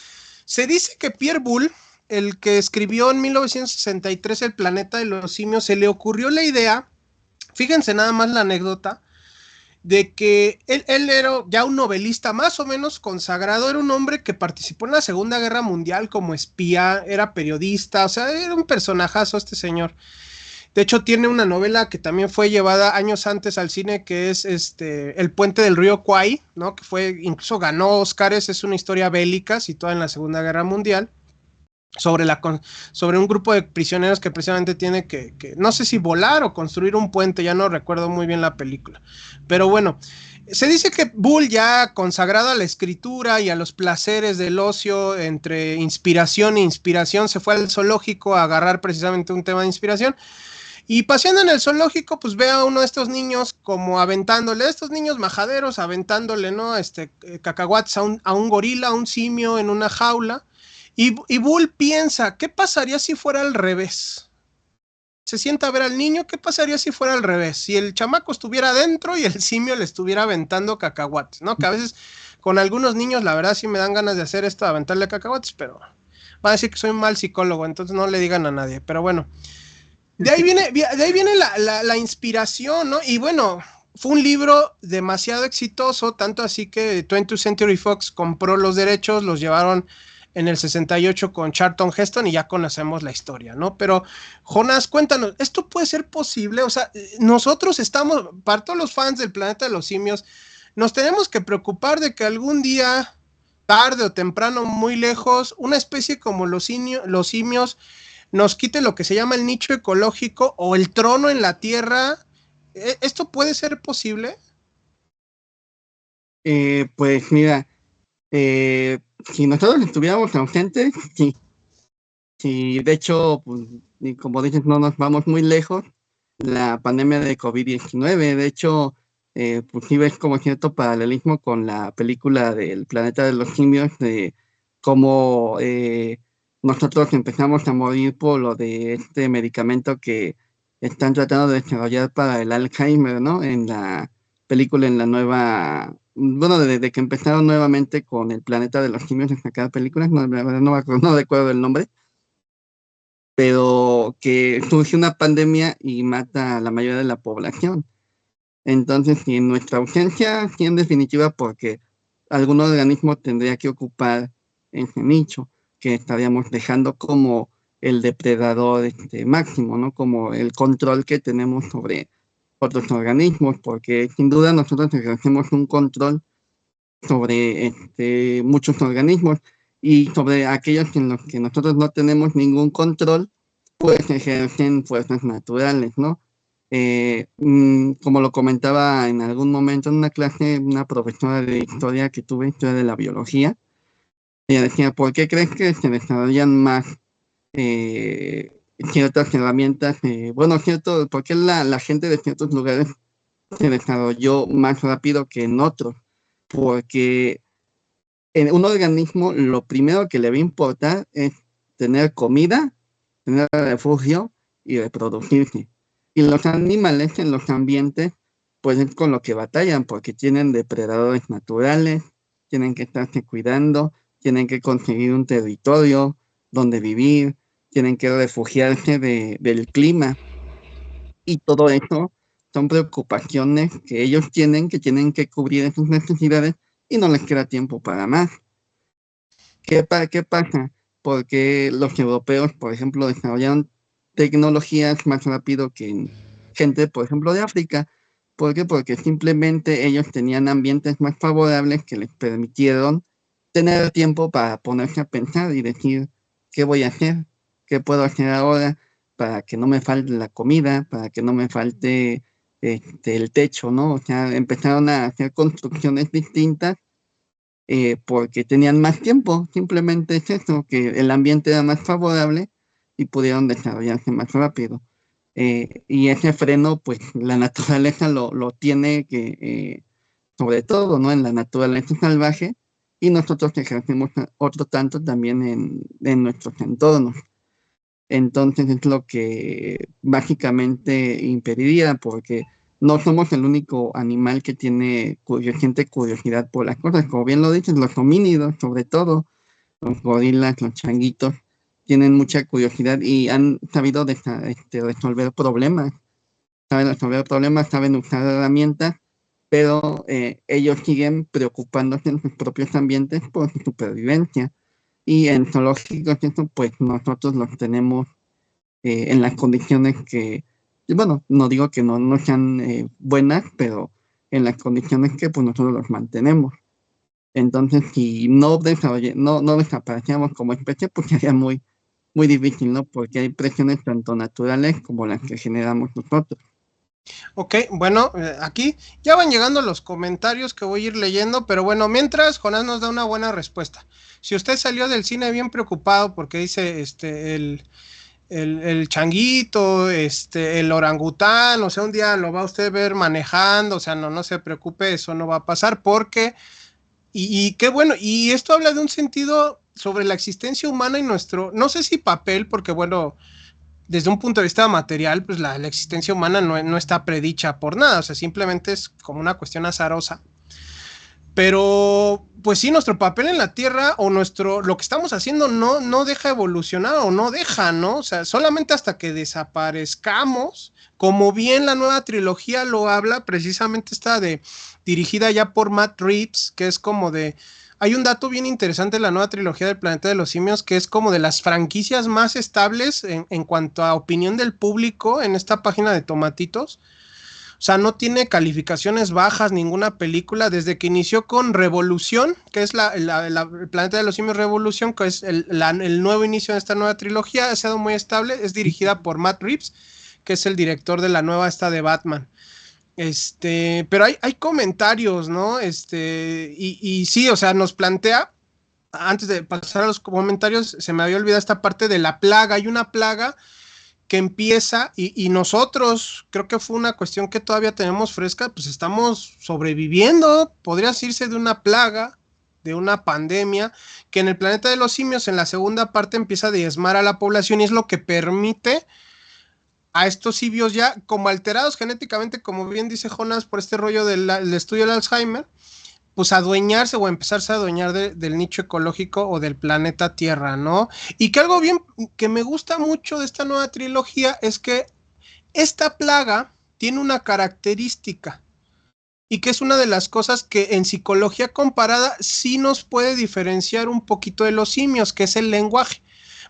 Se dice que Pierre Boulle, el que escribió en 1963 El planeta de los simios, se le ocurrió la idea, fíjense nada más la anécdota, de que él era ya un novelista más o menos consagrado, era un hombre que participó en la Segunda Guerra Mundial como espía, era periodista, o sea, era un personajazo este señor. De hecho, tiene una novela que también fue llevada años antes al cine, que es El puente del río Kwai, ¿no? Que incluso ganó Óscares, es una historia bélica situada en la Segunda Guerra Mundial, sobre un grupo de prisioneros que precisamente tiene que no sé si volar o construir un puente, ya no recuerdo muy bien la película. Pero bueno, se dice que Boulle, ya consagrado a la escritura y a los placeres del ocio entre inspiración e inspiración, se fue al zoológico a agarrar precisamente un tema de inspiración. Y paseando en el zoológico, pues ve a uno de estos niños como aventándole, estos niños majaderos, aventándole, ¿no? Cacahuates a un gorila, a un simio en una jaula. Y Bull piensa, ¿qué pasaría si fuera al revés? Se sienta a ver al niño, ¿qué pasaría si fuera al revés? Si el chamaco estuviera adentro y el simio le estuviera aventando cacahuates, ¿no? Que a veces con algunos niños, la verdad, sí me dan ganas de hacer esto, de aventarle cacahuates, pero va a decir que soy un mal psicólogo, entonces no le digan a nadie. Pero bueno, de ahí viene la inspiración, ¿no? Y bueno, fue un libro demasiado exitoso, tanto así que 20th Century Fox compró los derechos, los llevaron en el 68 con Charlton Heston y ya conocemos la historia, ¿no? Pero, Jonás, cuéntanos, ¿esto puede ser posible? O sea, nosotros estamos, para todos los fans del planeta de los simios, nos tenemos que preocupar de que algún día, tarde o temprano, muy lejos, una especie como los simios nos quite lo que se llama el nicho ecológico o el trono en la Tierra. ¿Esto puede ser posible? Pues mira, si nosotros estuviéramos ausentes, sí. Sí, de hecho, pues, y como dices, no nos vamos muy lejos. La pandemia de COVID-19, de hecho, pues sí ves como cierto paralelismo con la película del Planeta de los Simios, de cómo nosotros empezamos a morir por lo de este medicamento que están tratando de desarrollar para el Alzheimer, ¿no? En la película, en la nueva, bueno, desde que empezaron nuevamente con el Planeta de los Simios a sacar películas, no, la verdad no recuerdo el nombre, pero que surge una pandemia y mata a la mayoría de la población. Entonces, si en nuestra ausencia, sí, en definitiva, porque algún organismo tendría que ocupar ese nicho, que estaríamos dejando como el depredador máximo, ¿no? Como el control que tenemos sobre otros organismos, porque sin duda nosotros ejercemos un control sobre muchos organismos y sobre aquellos en los que nosotros no tenemos ningún control, pues ejercen fuerzas naturales, ¿no? Como lo comentaba en algún momento en una clase, una profesora de historia que tuve, historia de la biología, ella decía, ¿por qué crees que se desarrollan más ciertas herramientas? Bueno, cierto, ¿por qué la gente de ciertos lugares se desarrolló más rápido que en otros? Porque en un organismo lo primero que le va a importar es tener comida, tener refugio y reproducirse. Y los animales en los ambientes, pues es con lo que batallan, porque tienen depredadores naturales, tienen que estarse cuidando, tienen que conseguir un territorio donde vivir, tienen que refugiarse del clima. Y todo eso son preocupaciones que ellos tienen, que tienen que cubrir esas necesidades y no les queda tiempo para más. ¿Qué pasa? Porque los europeos, por ejemplo, desarrollaron tecnologías más rápido que en gente, por ejemplo, de África. ¿Por qué? Porque simplemente ellos tenían ambientes más favorables que les permitieron tener tiempo para ponerse a pensar y decir, ¿qué voy a hacer? ¿Qué puedo hacer ahora para que no me falte la comida, para que no me falte el techo, ¿no? O sea, empezaron a hacer construcciones distintas porque tenían más tiempo, simplemente es eso, que el ambiente era más favorable y pudieron desarrollarse más rápido. Y ese freno, pues la naturaleza lo tiene que, sobre todo, ¿no? En la naturaleza salvaje, y nosotros ejercemos otro tanto también en nuestros entornos. Entonces es lo que básicamente impediría, porque no somos el único animal que tiene siente curiosidad por las cosas. Como bien lo dices, los homínidos, sobre todo, los gorilas, los changuitos, tienen mucha curiosidad y han sabido resolver problemas. Saben resolver problemas, saben usar herramientas, pero ellos siguen preocupándose en sus propios ambientes por su supervivencia. Y en zoológicos, eso pues nosotros los tenemos en las condiciones que, bueno, no digo que no sean buenas, pero en las condiciones que pues nosotros los mantenemos. Entonces, si no desaparecíamos como especie, pues sería muy difícil, ¿no? Porque hay presiones tanto naturales como las que generamos nosotros. Ok, bueno, aquí ya van llegando los comentarios que voy a ir leyendo, pero bueno, mientras Jonás nos da una buena respuesta. Si usted salió del cine bien preocupado porque dice el changuito, el orangután, o sea, un día lo va a usted ver manejando, o sea, no se preocupe, eso no va a pasar porque, y qué bueno, y esto habla de un sentido sobre la existencia humana y nuestro, no sé si papel, porque bueno, desde un punto de vista material, pues la existencia humana no está predicha por nada, o sea, simplemente es como una cuestión azarosa. Pero, pues sí, nuestro papel en la Tierra o lo que estamos haciendo no deja evolucionar o no deja, ¿no? O sea, solamente hasta que desaparezcamos, como bien la nueva trilogía lo habla, precisamente está dirigida ya por Matt Reeves, que es como de... Hay un dato bien interesante en la nueva trilogía del Planeta de los Simios, que es como de las franquicias más estables en cuanto a opinión del público en esta página de Tomatitos. O sea, no tiene calificaciones bajas ninguna película desde que inició con Revolución, que es el Planeta de los Simios Revolución, que es el nuevo inicio de esta nueva trilogía. Ha sido muy estable, es dirigida por Matt Reeves, que es el director de la nueva esta de Batman. Pero hay comentarios, ¿no? Y sí, o sea, nos plantea, antes de pasar a los comentarios, se me había olvidado esta parte de la plaga. Hay una plaga que empieza y nosotros, creo que fue una cuestión que todavía tenemos fresca, pues estamos sobreviviendo, podría decirse, de una plaga, de una pandemia, que en el planeta de los simios, en la segunda parte, empieza a diezmar a la población y es lo que permite a estos simios ya como alterados genéticamente, como bien dice Jonas, por este rollo del estudio del Alzheimer, pues adueñarse o empezarse a adueñar del nicho ecológico o del planeta Tierra, ¿no? Y que algo bien que me gusta mucho de esta nueva trilogía es que esta plaga tiene una característica y que es una de las cosas que en psicología comparada sí nos puede diferenciar un poquito de los simios, que es el lenguaje,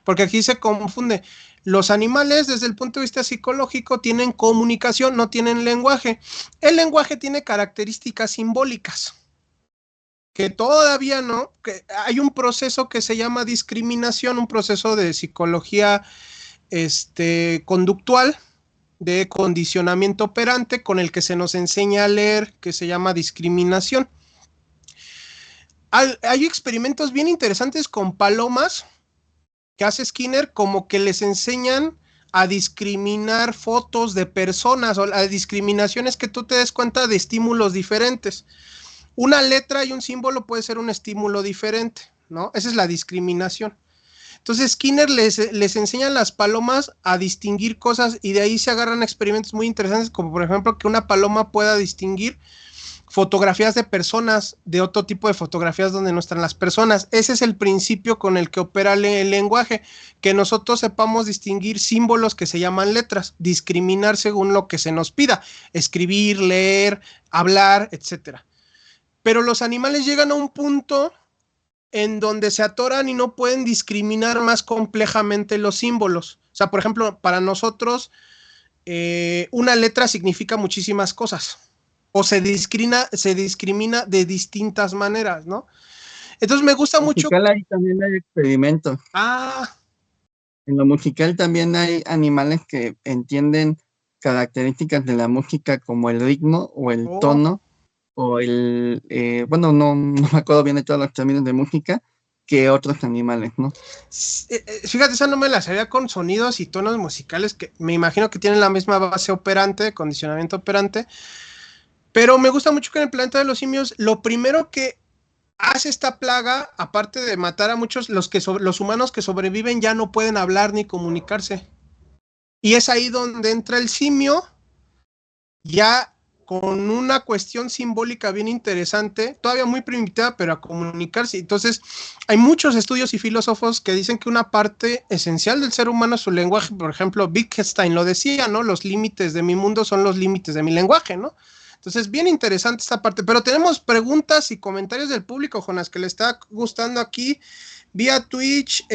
porque aquí se confunde. Los animales, desde el punto de vista psicológico, tienen comunicación, no tienen lenguaje. El lenguaje tiene características simbólicas, que todavía no, que hay un proceso que se llama discriminación, un proceso de psicología conductual, de condicionamiento operante, con el que se nos enseña a leer, que se llama discriminación. Hay experimentos bien interesantes con palomas que hace Skinner, como que les enseñan a discriminar fotos de personas, o la discriminación es que tú te des cuenta de estímulos diferentes. Una letra y un símbolo puede ser un estímulo diferente, ¿no? Esa es la discriminación. Entonces Skinner les enseña a las palomas a distinguir cosas y de ahí se agarran experimentos muy interesantes, como por ejemplo que una paloma pueda distinguir fotografías de personas de otro tipo de fotografías donde no están las personas. Ese es el principio con el que opera el lenguaje, que nosotros sepamos distinguir símbolos que se llaman letras, discriminar según lo que se nos pida, escribir, leer, hablar, etcétera. Pero los animales llegan a un punto en donde se atoran y no pueden discriminar más complejamente los símbolos. O sea, por ejemplo, para nosotros una letra significa muchísimas cosas o se discrimina de distintas maneras, ¿no? Entonces me gusta mucho. En lo musical ahí también hay experimentos. En lo musical también hay animales que entienden características de la música como el ritmo o el tono o el, bueno, no me acuerdo bien de todos los términos de música que otros animales, ¿no? Fíjate, esa no me la sabía con sonidos y tonos musicales que me imagino que tienen la misma base operante, condicionamiento operante, pero me gusta mucho que en el planeta de los simios lo primero que hace esta plaga, aparte de matar a muchos, los humanos que sobreviven ya no pueden hablar ni comunicarse. Y es ahí donde entra el simio, ya con una cuestión simbólica bien interesante, todavía muy primitiva, pero a comunicarse. Entonces, hay muchos estudios y filósofos que dicen que una parte esencial del ser humano es su lenguaje. Por ejemplo, Wittgenstein lo decía, ¿no? Los límites de mi mundo son los límites de mi lenguaje, ¿no? Entonces, bien interesante esta parte. Pero tenemos preguntas y comentarios del público, Jonas, que le está gustando aquí vía Twitch.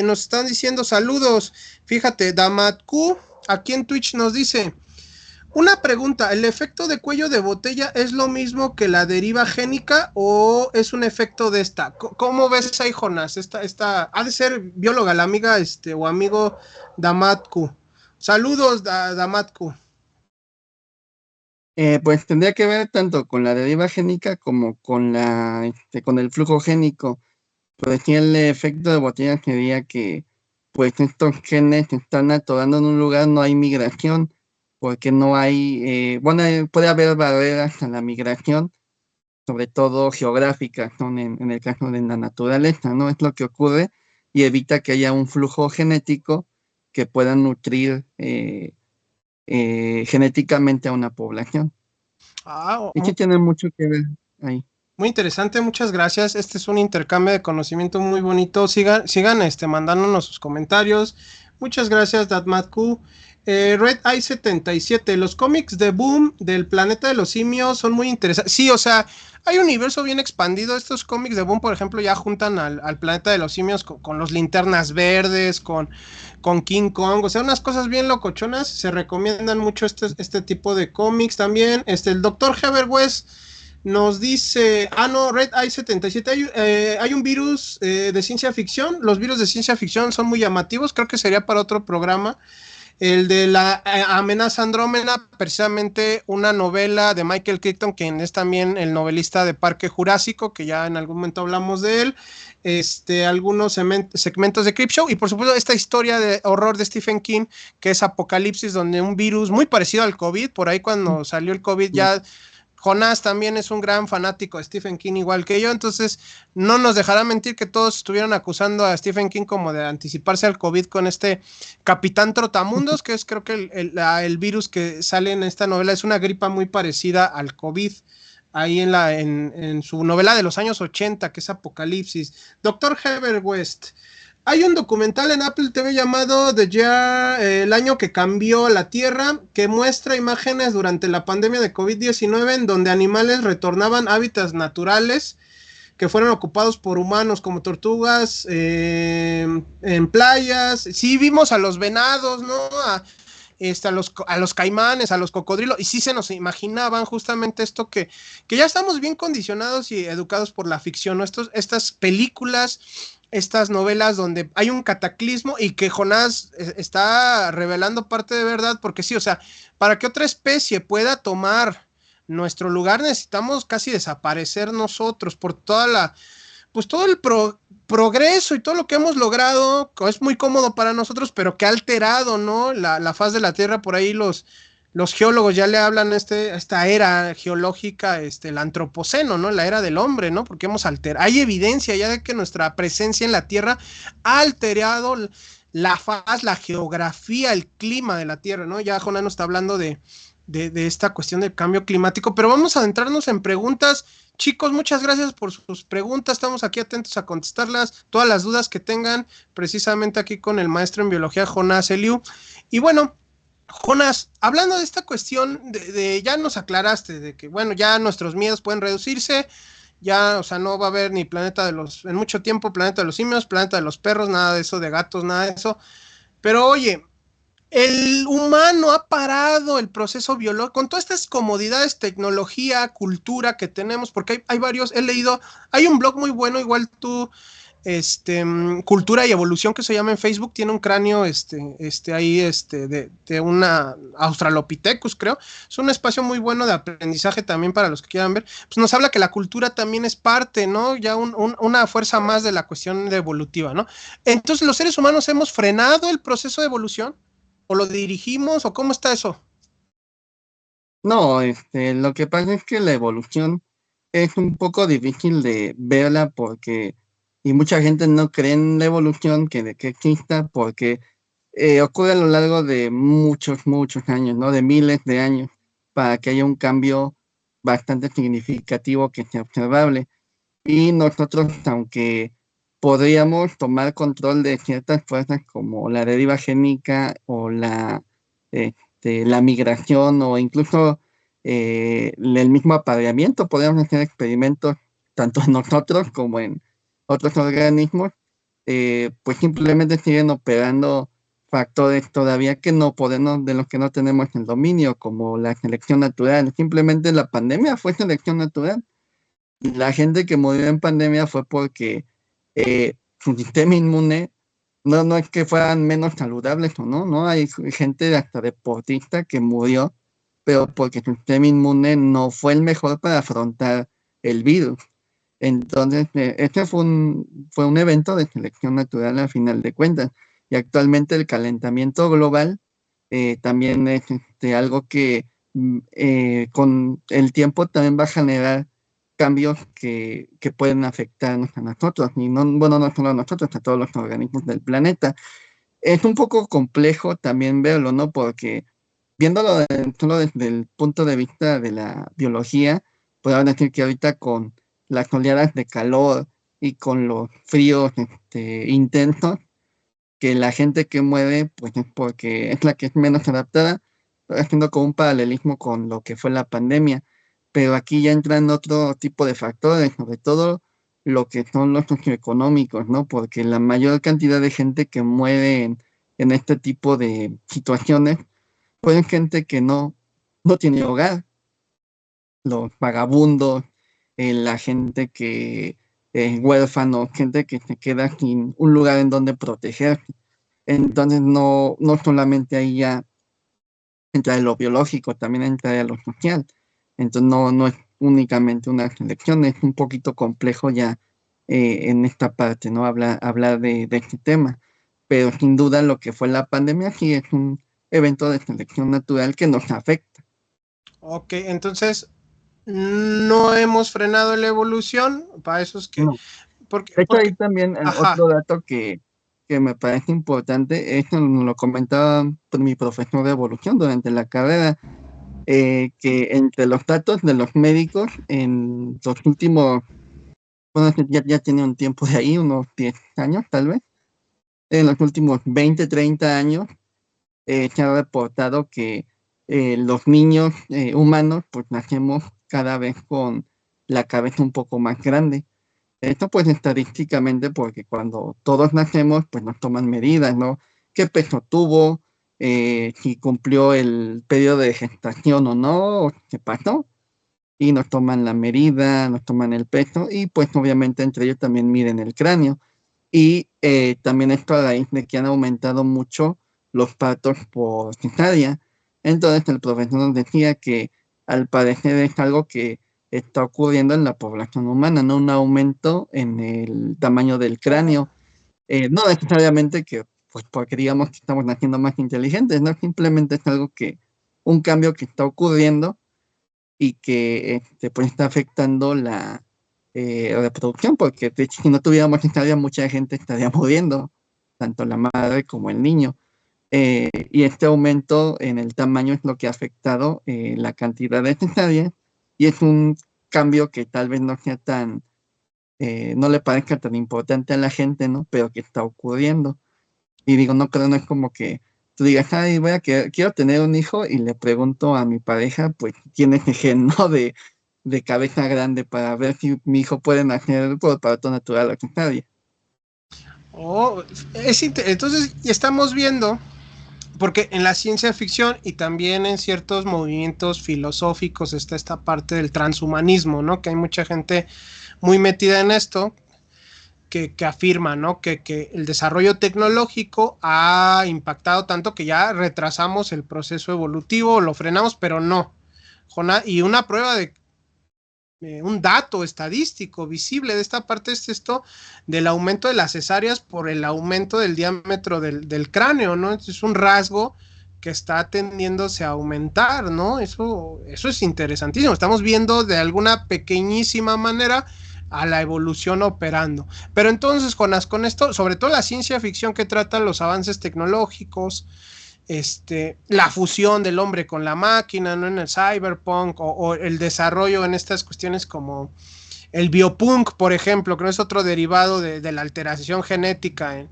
Nos están diciendo saludos. Fíjate, Damatku aquí en Twitch nos dice: una pregunta, ¿el efecto de cuello de botella es lo mismo que la deriva génica o es un efecto de esta? ¿Cómo ves ahí, Jonas? Esta ha de ser bióloga, la amiga o amigo Damatku. Saludos, Damatku. Pues tendría que ver tanto con la deriva génica como con con el flujo génico. Por decir, el efecto de botella sería que pues estos genes se están atorando en un lugar, no hay migración, porque no hay, bueno, puede haber barreras a la migración, sobre todo geográficas, ¿no? En el caso de la naturaleza, ¿no? Es lo que ocurre y evita que haya un flujo genético que pueda nutrir genéticamente a una población. Y que tiene mucho que ver ahí. Muy interesante, muchas gracias. Este es un intercambio de conocimiento muy bonito. Sigan mandándonos sus comentarios. Muchas gracias, Damatku. Red Eye 77, los cómics de Boom del Planeta de los Simios son muy interesantes. Sí, o sea, hay un universo bien expandido. Estos cómics de Boom, por ejemplo, ya juntan al Planeta de los Simios con los Linternas Verdes, con King Kong, o sea, unas cosas bien locochonas. Se recomiendan mucho este tipo de cómics también. El Dr. Heber West nos dice, no, Red Eye 77, hay un virus de ciencia ficción. Los virus de ciencia ficción son muy llamativos, creo que sería para otro programa. El de la amenaza Andrómeda, precisamente una novela de Michael Crichton, quien es también el novelista de Parque Jurásico, que ya en algún momento hablamos de él. Algunos segmentos de Creepshow y por supuesto esta historia de horror de Stephen King, que es Apocalipsis, donde un virus muy parecido al COVID, por ahí cuando salió el COVID ya Jonás también es un gran fanático de Stephen King, igual que yo, entonces no nos dejará mentir que todos estuvieron acusando a Stephen King como de anticiparse al COVID con este Capitán Trotamundos, que es creo que el virus que sale en esta novela es una gripa muy parecida al COVID, ahí en su novela de los años 80, que es Apocalipsis. Doctor Heber West. Hay un documental en Apple TV llamado The Year, el año que cambió la Tierra, que muestra imágenes durante la pandemia de COVID-19 en donde animales retornaban a hábitats naturales que fueron ocupados por humanos como tortugas en playas. Sí vimos a los venados, ¿no? A los caimanes, a los cocodrilos, y sí se nos imaginaban justamente esto que ya estamos bien condicionados y educados por la ficción, ¿no? Estas películas, estas novelas donde hay un cataclismo y que Jonás está revelando parte de verdad, porque sí, o sea, para que otra especie pueda tomar nuestro lugar necesitamos casi desaparecer nosotros por pues todo el progreso y todo lo que hemos logrado, que es muy cómodo para nosotros, pero que ha alterado, ¿no? La faz de la Tierra. Por ahí los geólogos ya le hablan a esta era geológica, el antropoceno, ¿no? La era del hombre, ¿no? Porque hemos alterado, hay evidencia ya de que nuestra presencia en la Tierra ha alterado la faz, la geografía, el clima de la Tierra, ¿no? Ya Jonás nos está hablando de esta cuestión del cambio climático, pero vamos a adentrarnos en preguntas. Chicos, muchas gracias por sus preguntas, estamos aquí atentos a contestarlas, todas las dudas que tengan, precisamente aquí con el maestro en biología Jonás Eliu. Y bueno, Jonás, hablando de esta cuestión, ya nos aclaraste de que, bueno, ya nuestros miedos pueden reducirse, ya, o sea, no va a haber ni en mucho tiempo, planeta de los simios, planeta de los perros, nada de eso, de gatos, nada de eso. Pero oye, el humano ha parado el proceso biológico con todas estas comodidades, tecnología, cultura que tenemos, porque hay varios, he leído, hay un blog muy bueno, igual tú, Cultura y Evolución, que se llama en Facebook, tiene un cráneo, ahí, de una Australopithecus, creo, es un espacio muy bueno de aprendizaje también para los que quieran ver, pues nos habla que la cultura también es parte, ¿no? Ya una fuerza más de la cuestión de evolutiva, ¿no? Entonces, ¿los seres humanos hemos frenado el proceso de evolución? ¿O lo dirigimos? ¿O cómo está eso? No, lo que pasa es que la evolución es un poco difícil de verla porque, y mucha gente no cree en la evolución que exista porque ocurre a lo largo de muchos, muchos años, ¿no? De miles de años, para que haya un cambio bastante significativo que sea observable. Y nosotros, aunque podríamos tomar control de ciertas fuerzas como la deriva génica o la migración o incluso el mismo apareamiento, podríamos hacer experimentos tanto en nosotros como en otros organismos, pues simplemente siguen operando factores todavía que no podemos, de los que no tenemos el dominio, como la selección natural. Simplemente la pandemia fue selección natural. La gente que murió en pandemia fue porque su sistema inmune no es que fueran menos saludables o no, hay gente hasta deportista que murió, pero porque su sistema inmune no fue el mejor para afrontar el virus. Entonces, este fue un evento de selección natural a final de cuentas. Y actualmente el calentamiento global también es algo que con el tiempo también va a generar cambios que pueden afectarnos a nosotros, y no solo a nosotros, a todos los organismos del planeta. Es un poco complejo también verlo, ¿no? Porque viéndolo solo desde el punto de vista de la biología, podemos decir que ahorita con las oleadas de calor y con los fríos intensos, que la gente que muere, pues es porque es la que es menos adaptada, haciendo como un paralelismo con lo que fue la pandemia. Pero aquí ya entran otro tipo de factores, sobre todo lo que son los socioeconómicos, ¿no? Porque la mayor cantidad de gente que muere en este tipo de situaciones, pues es gente que no tiene hogar, los vagabundos, la gente que es huérfano, gente que se queda sin un lugar en donde protegerse. Entonces no solamente ahí ya entra lo biológico, también entra lo social. Entonces no es únicamente una selección, es un poquito complejo ya en esta parte, ¿no? Hablar de este tema. Pero sin duda lo que fue la pandemia sí es un evento de selección natural que nos afecta. Ok, entonces no hemos frenado la evolución, para eso es que, No. De hecho, ahí porque, también ajá, otro dato que me parece importante, esto nos lo comentaba mi profesor de evolución durante la carrera, que entre los datos de los médicos en los últimos, bueno, ya tiene un tiempo de ahí, unos 10 años tal vez, en los últimos 20 30 años, se ha reportado que los niños humanos pues nacemos cada vez con la cabeza un poco más grande. Esto pues estadísticamente porque cuando todos nacemos pues nos toman medidas, ¿no? ¿Qué peso tuvo? Si cumplió el periodo de gestación o no, o qué pasó. Y nos toman la medida, nos toman el peso y pues obviamente entre ellos también miden el cráneo. Y también esto a raíz de que han aumentado mucho los partos por cesárea. Entonces el profesor nos decía que al parecer es algo que está ocurriendo en la población humana, no un aumento en el tamaño del cráneo. No necesariamente que, pues porque digamos que estamos naciendo más inteligentes, no, simplemente es algo que, un cambio que está ocurriendo y que pues está afectando la reproducción, porque de hecho, si no tuviéramos cesárea, mucha gente estaría muriendo, tanto la madre como el niño. Y este aumento en el tamaño es lo que ha afectado la cantidad de cesáreas, y es un cambio que tal vez no sea tan, no le parezca tan importante a la gente, ¿no? Pero que está ocurriendo. Y digo, no creo, no es como que tú digas, ay, quiero tener un hijo y le pregunto a mi pareja, pues, tiene ese gen, ¿no? De cabeza grande para ver si mi hijo puede nacer por parto natural o cesárea. oh, entonces ya estamos viendo, porque en la ciencia ficción y también en ciertos movimientos filosóficos está esta parte del transhumanismo, ¿no? Que hay mucha gente muy metida en esto, que afirma, ¿no? Que el desarrollo tecnológico ha impactado tanto que ya retrasamos el proceso evolutivo, lo frenamos, pero no. Y una prueba de un dato estadístico visible de esta parte es esto del aumento de las cesáreas por el aumento del diámetro del cráneo, ¿no? Es un rasgo que está tendiéndose a aumentar, ¿no? Eso es interesantísimo. Estamos viendo de alguna pequeñísima manera a la evolución operando. Pero entonces, Jonás, con esto, sobre todo la ciencia ficción que trata los avances tecnológicos, la fusión del hombre con la máquina, ¿no? En el cyberpunk, o el desarrollo en estas cuestiones como el biopunk, por ejemplo, que no es otro derivado de la alteración genética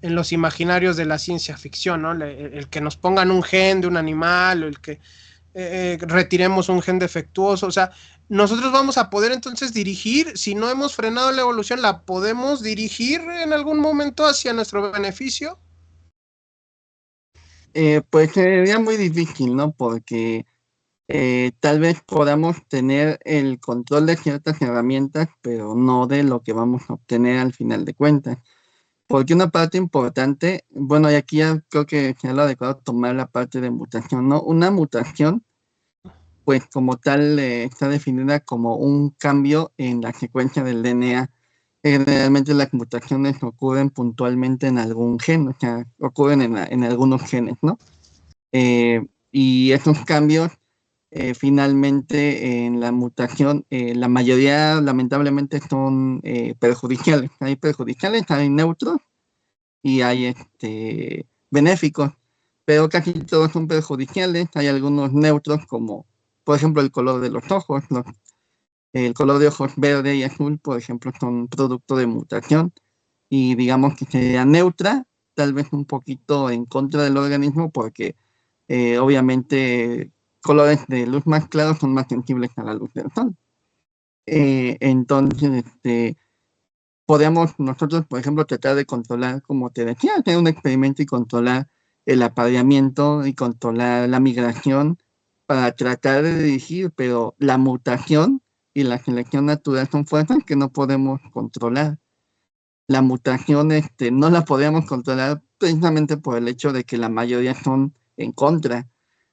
en los imaginarios de la ciencia ficción, ¿no? El que nos pongan un gen de un animal, o el que retiremos un gen defectuoso, o sea, nosotros vamos a poder entonces dirigir, si no hemos frenado la evolución, la podemos dirigir en algún momento hacia nuestro beneficio. Pues sería muy difícil, ¿no? Porque tal vez podamos tener el control de ciertas herramientas, pero no de lo que vamos a obtener al final de cuentas. Porque una parte importante, bueno, y aquí ya creo que sería lo adecuado tomar la parte de mutación, ¿no? Una mutación, pues como tal, está definida como un cambio en la secuencia del DNA. Generalmente las mutaciones ocurren puntualmente en algún gen, o sea, ocurren en algunos genes, ¿no? Y esos cambios, finalmente en la mutación, la mayoría lamentablemente son perjudiciales. Hay perjudiciales, hay neutros y hay benéficos, pero casi todos son perjudiciales. Hay algunos neutros como, por ejemplo, el color de los ojos. El color de ojos verde y azul, por ejemplo, son producto de mutación y digamos que sería neutra tal vez un poquito en contra del organismo porque obviamente colores de luz más claros son más sensibles a la luz del sol. Entonces, podemos nosotros, por ejemplo, tratar de controlar, como te decía, hacer un experimento y controlar el apareamiento y controlar la migración para tratar de dirigir, pero la mutación y la selección natural son fuerzas que no podemos controlar. La mutación no la podemos controlar precisamente por el hecho de que la mayoría son en contra.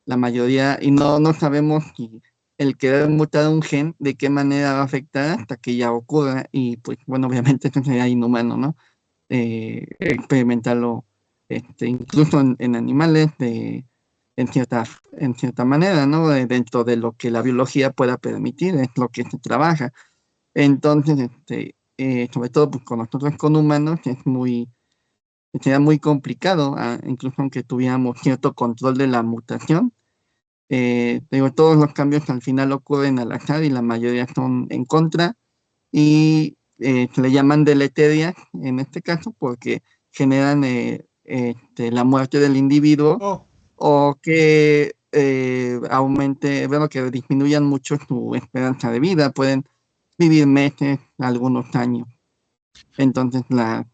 La mayoría, y no sabemos si el querer mutar un gen, de qué manera va a afectar hasta que ya ocurra. Y pues bueno, obviamente eso sería inhumano, ¿no? Experimentarlo incluso en animales en cierta manera, ¿no? Dentro de lo que la biología pueda permitir, es lo que se trabaja. Entonces, sobre todo pues, con nosotros con humanos sería muy complicado, incluso aunque tuviéramos cierto control de la mutación. Digo, todos los cambios al final ocurren al azar y la mayoría son en contra y se le llaman deleterias en este caso porque generan la muerte del individuo o que que disminuyan mucho su esperanza de vida, pueden vivir meses, algunos años. Entonces no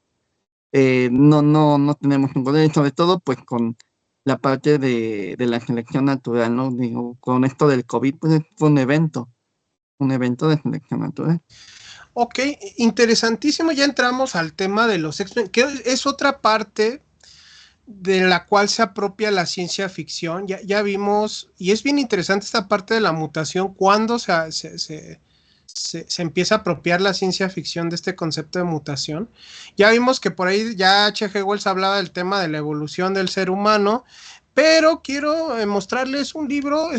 tenemos un poder, sobre todo pues con la parte de la selección natural, ¿no? Digo, con esto del COVID, pues fue un evento de selección natural. Ok, interesantísimo. Ya entramos al tema de los X-Men, que es otra parte de la cual se apropia la ciencia ficción. Ya vimos, y es bien interesante esta parte de la mutación, cuando se empieza a apropiar la ciencia ficción de este concepto de mutación. Ya vimos que por ahí ya H.G. Wells hablaba del tema de la evolución del ser humano, pero quiero mostrarles un libro,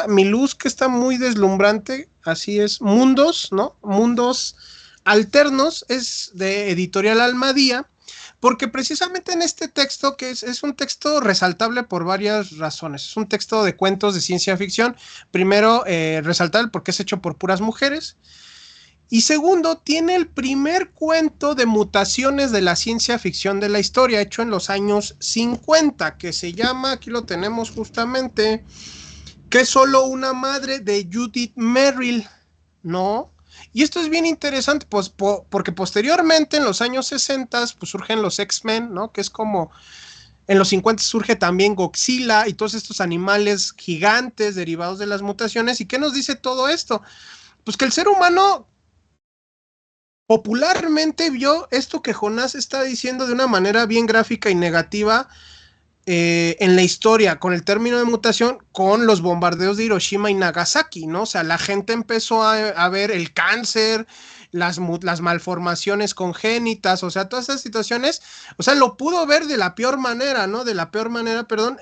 Mi Luz, que está muy deslumbrante, así es, Mundos, ¿no? Mundos Alternos, es de Editorial Almadía, porque precisamente en este texto, que es un texto resaltable por varias razones, es un texto de cuentos de ciencia ficción, primero resaltable porque es hecho por puras mujeres, y segundo, tiene el primer cuento de mutaciones de la ciencia ficción de la historia, hecho en los años 50, que se llama, aquí lo tenemos justamente, que es solo una madre, de Judith Merril, ¿no? Y esto es bien interesante, pues, porque posteriormente, en los años 60, pues surgen los X-Men, ¿no? Que es como, en los 50 surge también Godzilla y todos estos animales gigantes derivados de las mutaciones. ¿Y qué nos dice todo esto? Pues que el ser humano popularmente vio esto que Jonás está diciendo de una manera bien gráfica y negativa en la historia, con el término de mutación, con los bombardeos de Hiroshima y Nagasaki, ¿no? O sea, la gente empezó a ver el cáncer, las malformaciones congénitas, o sea, todas esas situaciones, o sea, lo pudo ver de la peor manera, ¿no? De la peor manera, perdón,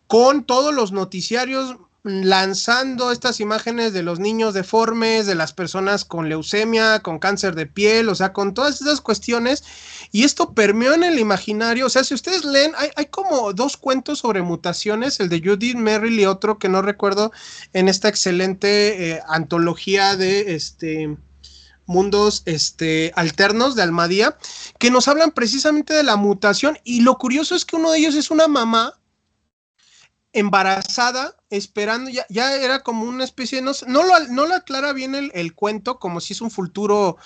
con todos los noticiarios lanzando estas imágenes de los niños deformes, de las personas con leucemia, con cáncer de piel, o sea, con todas esas cuestiones, y esto permeó en el imaginario. O sea, si ustedes leen, hay como dos cuentos sobre mutaciones, el de Judith Merril y otro que no recuerdo, en esta excelente antología de mundos alternos de Almadía, que nos hablan precisamente de la mutación, y lo curioso es que uno de ellos es una mamá embarazada, esperando, ya era como una especie, no lo aclara bien el cuento, como si es un futuro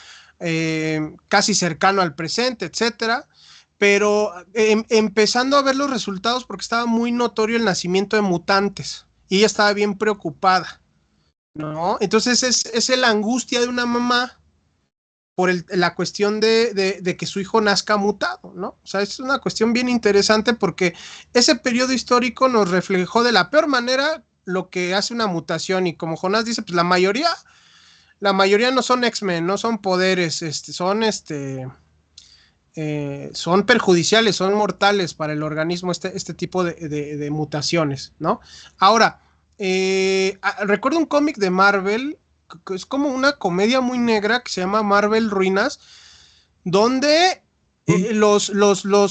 casi cercano al presente, etcétera, pero empezando a ver los resultados porque estaba muy notorio el nacimiento de mutantes y ella estaba bien preocupada, ¿no? Entonces es la angustia de una mamá por la cuestión de que su hijo nazca mutado, ¿no? O sea, es una cuestión bien interesante porque ese periodo histórico nos reflejó de la peor manera lo que hace una mutación, y como Jonás dice, pues la mayoría no son X-Men, no son poderes, son perjudiciales, son mortales para el organismo este tipo de mutaciones, ¿no? Ahora, recuerdo un cómic de Marvel que es como una comedia muy negra que se llama Marvel Ruinas, donde los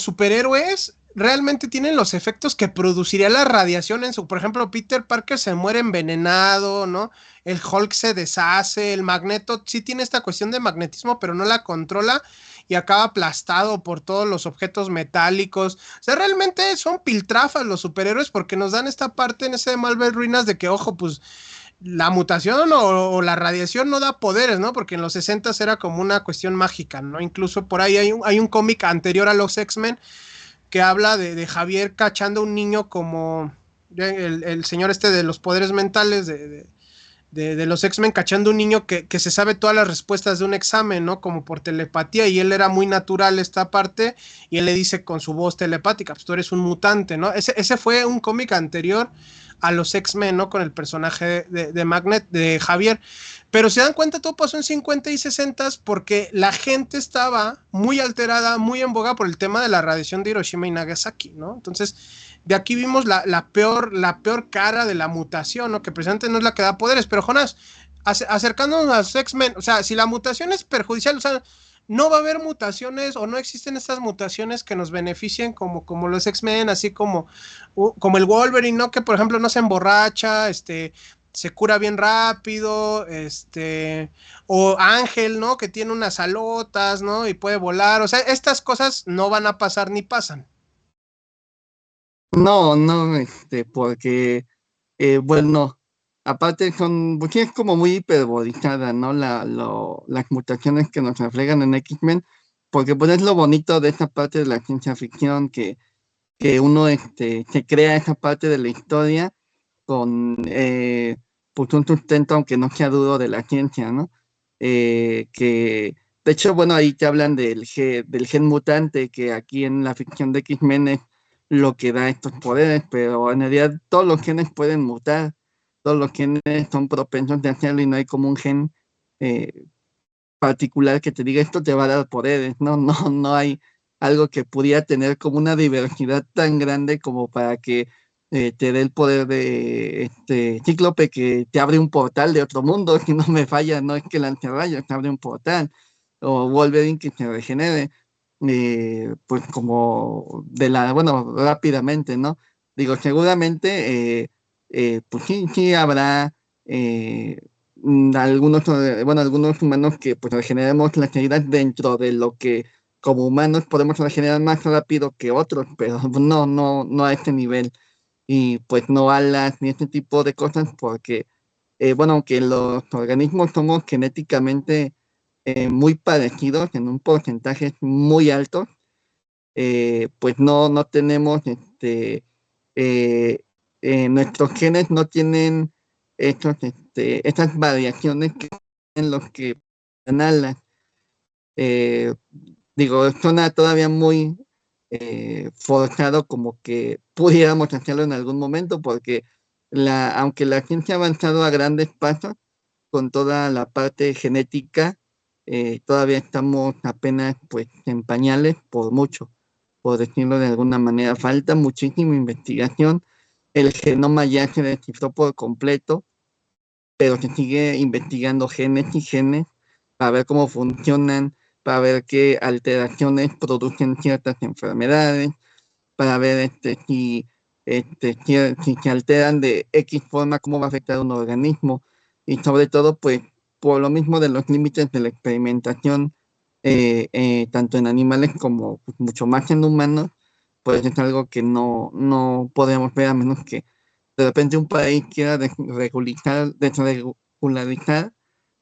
superhéroes realmente tienen los efectos que produciría la radiación en su, por ejemplo, Peter Parker se muere envenenado, ¿no? El Hulk se deshace, el Magneto sí tiene esta cuestión de magnetismo, pero no la controla y acaba aplastado por todos los objetos metálicos. O sea, realmente son piltrafas los superhéroes porque nos dan esta parte en ese de Marvel Ruinas de que, ojo, pues la mutación o la radiación no da poderes, ¿no? Porque en los 60 era como una cuestión mágica, ¿no? Incluso por ahí hay un cómic anterior a los X-Men que habla de Javier cachando a un niño como el señor este de los poderes mentales de los X-Men, cachando a un niño que se sabe todas las respuestas de un examen, ¿no? Como por telepatía, y él era muy natural esta parte, y él le dice con su voz telepática, pues tú eres un mutante, ¿no? Ese fue un cómic anterior a los X-Men, ¿no? Con el personaje de Magnet, de Javier. Pero se dan cuenta, todo pasó en 50 y 60 porque la gente estaba muy alterada, muy en boga por el tema de la radiación de Hiroshima y Nagasaki, ¿no? Entonces, de aquí vimos la peor cara de la mutación, ¿no? Que precisamente no es la que da poderes. Pero, Jonás, acercándonos a los X-Men, o sea, si la mutación es perjudicial, o sea, no va a haber mutaciones o no existen estas mutaciones que nos beneficien como los X-Men, así como el Wolverine, ¿no? Que, por ejemplo, no se emborracha, se cura bien rápido, o Ángel, ¿no? Que tiene unas alotas, ¿no? Y puede volar, o sea, estas cosas no van a pasar ni pasan. No, no, porque, bueno, aparte son, pues sí es como muy hiperbolizada, ¿no? Las mutaciones que nos reflejan en X-Men, porque pues es lo bonito de esta parte de la ciencia ficción, que uno, se crea esa parte de la historia con, pues un sustento, aunque no sea duro, de la ciencia, ¿no? Que, de hecho, bueno, ahí te hablan del gen mutante, que aquí en la ficción de X-Men es lo que da estos poderes, pero en realidad todos los genes pueden mutar, todos los genes son propensos de hacerlo y no hay como un gen eh, particular que te diga esto te va a dar poderes, ¿no? No hay algo que pudiera tener como una diversidad tan grande como para que te dé el poder de este Cíclope que te abre un portal de otro mundo, si no me falla, no es que lance rayos, te abre un portal, o Wolverine que se regenere, pues como bueno, rápidamente, ¿no? Digo, seguramente, pues sí, sí habrá algunos, bueno, algunos humanos que pues regeneremos las heridas dentro de lo que como humanos podemos regenerar más rápido que otros, pero no a este nivel. Y pues no alas ni este tipo de cosas porque, bueno, aunque los organismos somos genéticamente muy parecidos en un porcentaje muy alto, pues no tenemos, eh, nuestros genes no tienen estas variaciones que en los que alas. Eh, Digo, suena todavía muy forzado como que pudiéramos hacerlo en algún momento, porque aunque la ciencia ha avanzado a grandes pasos con toda la parte genética, todavía estamos apenas pues en pañales por mucho, por decirlo de alguna manera. Falta muchísima investigación. El genoma ya se descifró por completo, pero se sigue investigando genes y genes para ver cómo funcionan, para ver qué alteraciones producen ciertas enfermedades, para ver si se alteran de X forma, cómo va a afectar a un organismo, y sobre todo, pues, por lo mismo de los límites de la experimentación, tanto en animales como pues, mucho más en humanos, pues es algo que no podemos ver a menos que de repente un país quiera desregularizar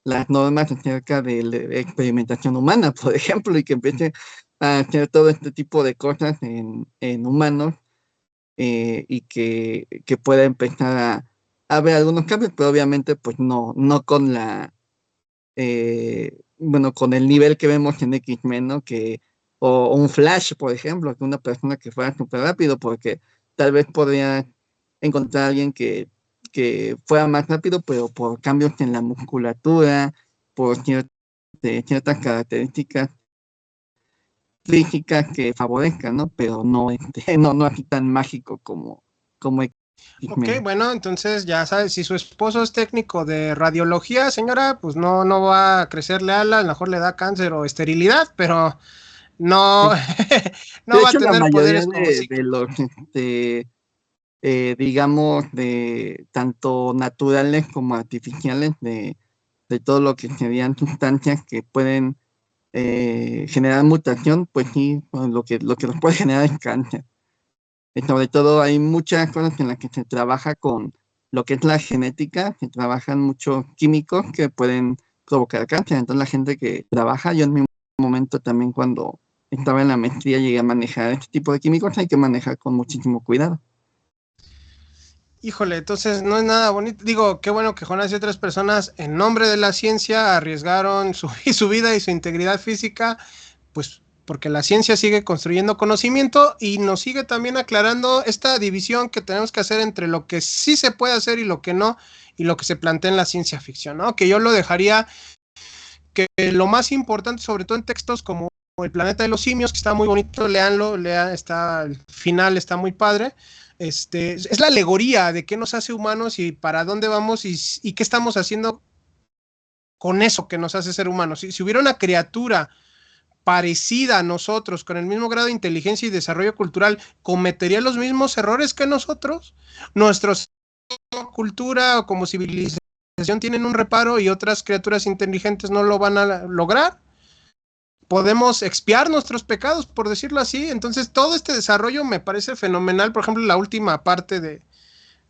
las normas acerca de la experimentación humana, por ejemplo, y que empiece a hacer todo este tipo de cosas en humanos, y que pueda empezar a ver algunos cambios, pero obviamente pues no con bueno, con el nivel que vemos en X-Men, ¿no? O un Flash, por ejemplo, que una persona que fuera súper rápido, porque tal vez podría encontrar a alguien que fuera más rápido, pero por cambios en la musculatura, por ciertas características físicas que favorezcan, ¿no? Pero no, no así tan mágico como Ok, X-Men. bueno, entonces ya sabes, si su esposo es técnico de radiología, señora, pues no va a crecerle alas, a lo mejor le da cáncer o esterilidad, pero no, De no va a hecho, la tener mayoría poderes como si. de los, digamos, de tanto naturales como artificiales, de todo lo que serían sustancias que pueden generar mutación, pues sí, pues lo que los puede generar es cáncer. Y sobre todo hay muchas cosas en las que se trabaja con lo que es la genética, se trabajan muchos químicos que pueden provocar cáncer. Entonces la gente que trabaja, yo en mi momento también cuando estaba en la maestría llegué a manejar este tipo de químicos, hay que manejar con muchísimo cuidado. Híjole, entonces no es nada bonito. Digo, qué bueno que Jonás y otras personas en nombre de la ciencia arriesgaron su vida y su integridad física, pues porque la ciencia sigue construyendo conocimiento y nos sigue también aclarando esta división que tenemos que hacer entre lo que sí se puede hacer y lo que no, y lo que se plantea en la ciencia ficción, ¿no? Que yo lo dejaría que lo más importante, sobre todo en textos como El planeta de los simios, que está muy bonito, leanlo, está, el final está muy padre. Es la alegoría de qué nos hace humanos y para dónde vamos y qué estamos haciendo con eso que nos hace ser humanos. Si hubiera una criatura parecida a nosotros, con el mismo grado de inteligencia y desarrollo cultural, ¿cometería los mismos errores que nosotros? Nuestros cultura o como civilización tienen un reparo y otras criaturas inteligentes no lo van a lograr. Podemos expiar nuestros pecados, por decirlo así. Entonces, todo este desarrollo me parece fenomenal. Por ejemplo, la última parte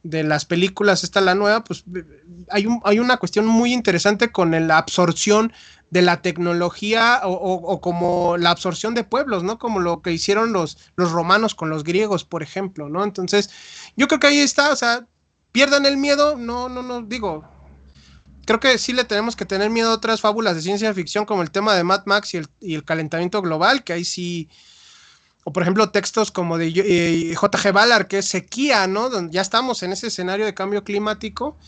de las películas, esta la nueva, pues hay una cuestión muy interesante con la absorción de la tecnología o como la absorción de pueblos, ¿no? Como lo que hicieron los romanos con los griegos, por ejemplo, ¿no? Entonces, yo creo que ahí está, o sea, pierdan el miedo, no, digo, creo que sí le tenemos que tener miedo a otras fábulas de ciencia ficción como el tema de Mad Max y el calentamiento global, que ahí sí, o por ejemplo textos como de J.G. Ballard, que es sequía, ¿no? Donde ya estamos en ese escenario de cambio climático.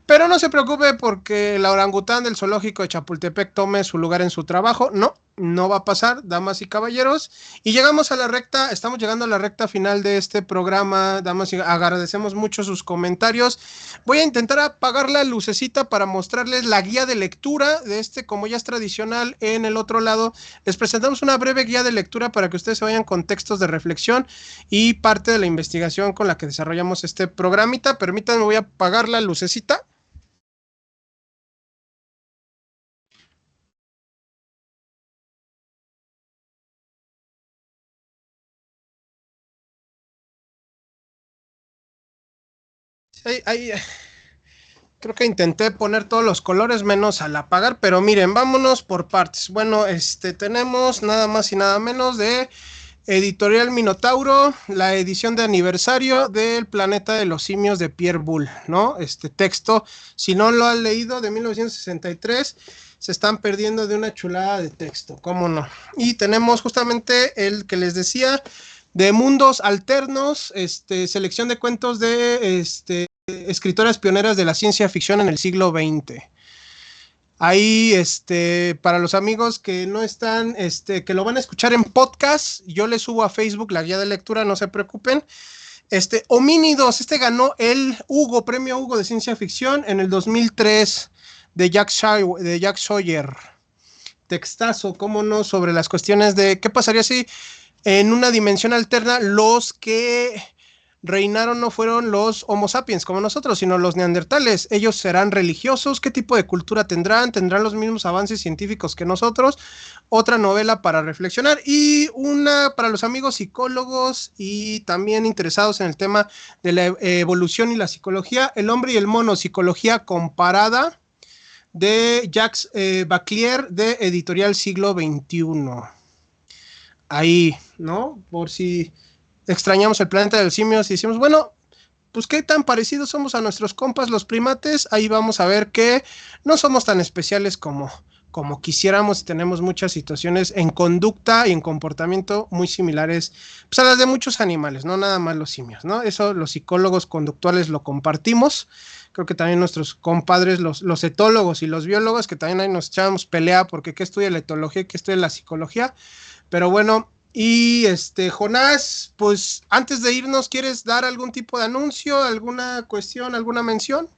Pero no se preocupe porque la orangután del zoológico de Chapultepec tome su lugar en su trabajo. No, no va a pasar, damas y caballeros. Y llegamos a la recta, estamos llegando a la recta final de este programa, damas y agradecemos mucho sus comentarios. Voy a intentar apagar la lucecita para mostrarles la guía de lectura de como ya es tradicional en el otro lado. Les presentamos una breve guía de lectura para que ustedes se vayan con textos de reflexión y parte de la investigación con la que desarrollamos este programita. Permítanme, voy a apagar la lucecita. Ahí, creo que intenté poner todos los colores menos al apagar, pero miren, vámonos por partes. Bueno, tenemos nada más y nada menos de Editorial Minotauro, la edición de aniversario del Planeta de los Simios de Pierre Boulle, ¿no? Este texto, si no lo han leído, de 1963, se están perdiendo de una chulada de texto, ¿cómo no? Y tenemos justamente el que les decía, de Mundos Alternos, selección de cuentos de escritoras pioneras de la ciencia ficción en el siglo XX. Ahí, para los amigos que no están, que lo van a escuchar en podcast, yo les subo a Facebook la guía de lectura, no se preocupen. Homínidos, ganó el premio Hugo de ciencia ficción en el 2003 de Jack Sawyer. Textazo, cómo no, sobre las cuestiones de qué pasaría si en una dimensión alterna los que reinaron no fueron los Homo sapiens como nosotros, sino los neandertales. Ellos serán religiosos, ¿qué tipo de cultura tendrán? ¿Tendrán los mismos avances científicos que nosotros? Otra novela para reflexionar y una para los amigos psicólogos y también interesados en el tema de la evolución y la psicología, El hombre y el mono, psicología comparada, de Jacques Baclier, de Editorial Siglo XXI. Ahí, ¿no? Por si extrañamos el planeta de los simios y decimos, bueno, pues qué tan parecidos somos a nuestros compas los primates, ahí vamos a ver que no somos tan especiales como quisiéramos, tenemos muchas situaciones en conducta y en comportamiento muy similares pues, a las de muchos animales, no nada más los simios, ¿no? Eso los psicólogos conductuales lo compartimos, creo que también nuestros compadres, los etólogos y los biólogos, que también ahí nos echamos pelea porque qué estudia la etología y qué estudia la psicología, pero bueno. Y Jonás, pues antes de irnos, ¿quieres dar algún tipo de anuncio, alguna cuestión, alguna mención?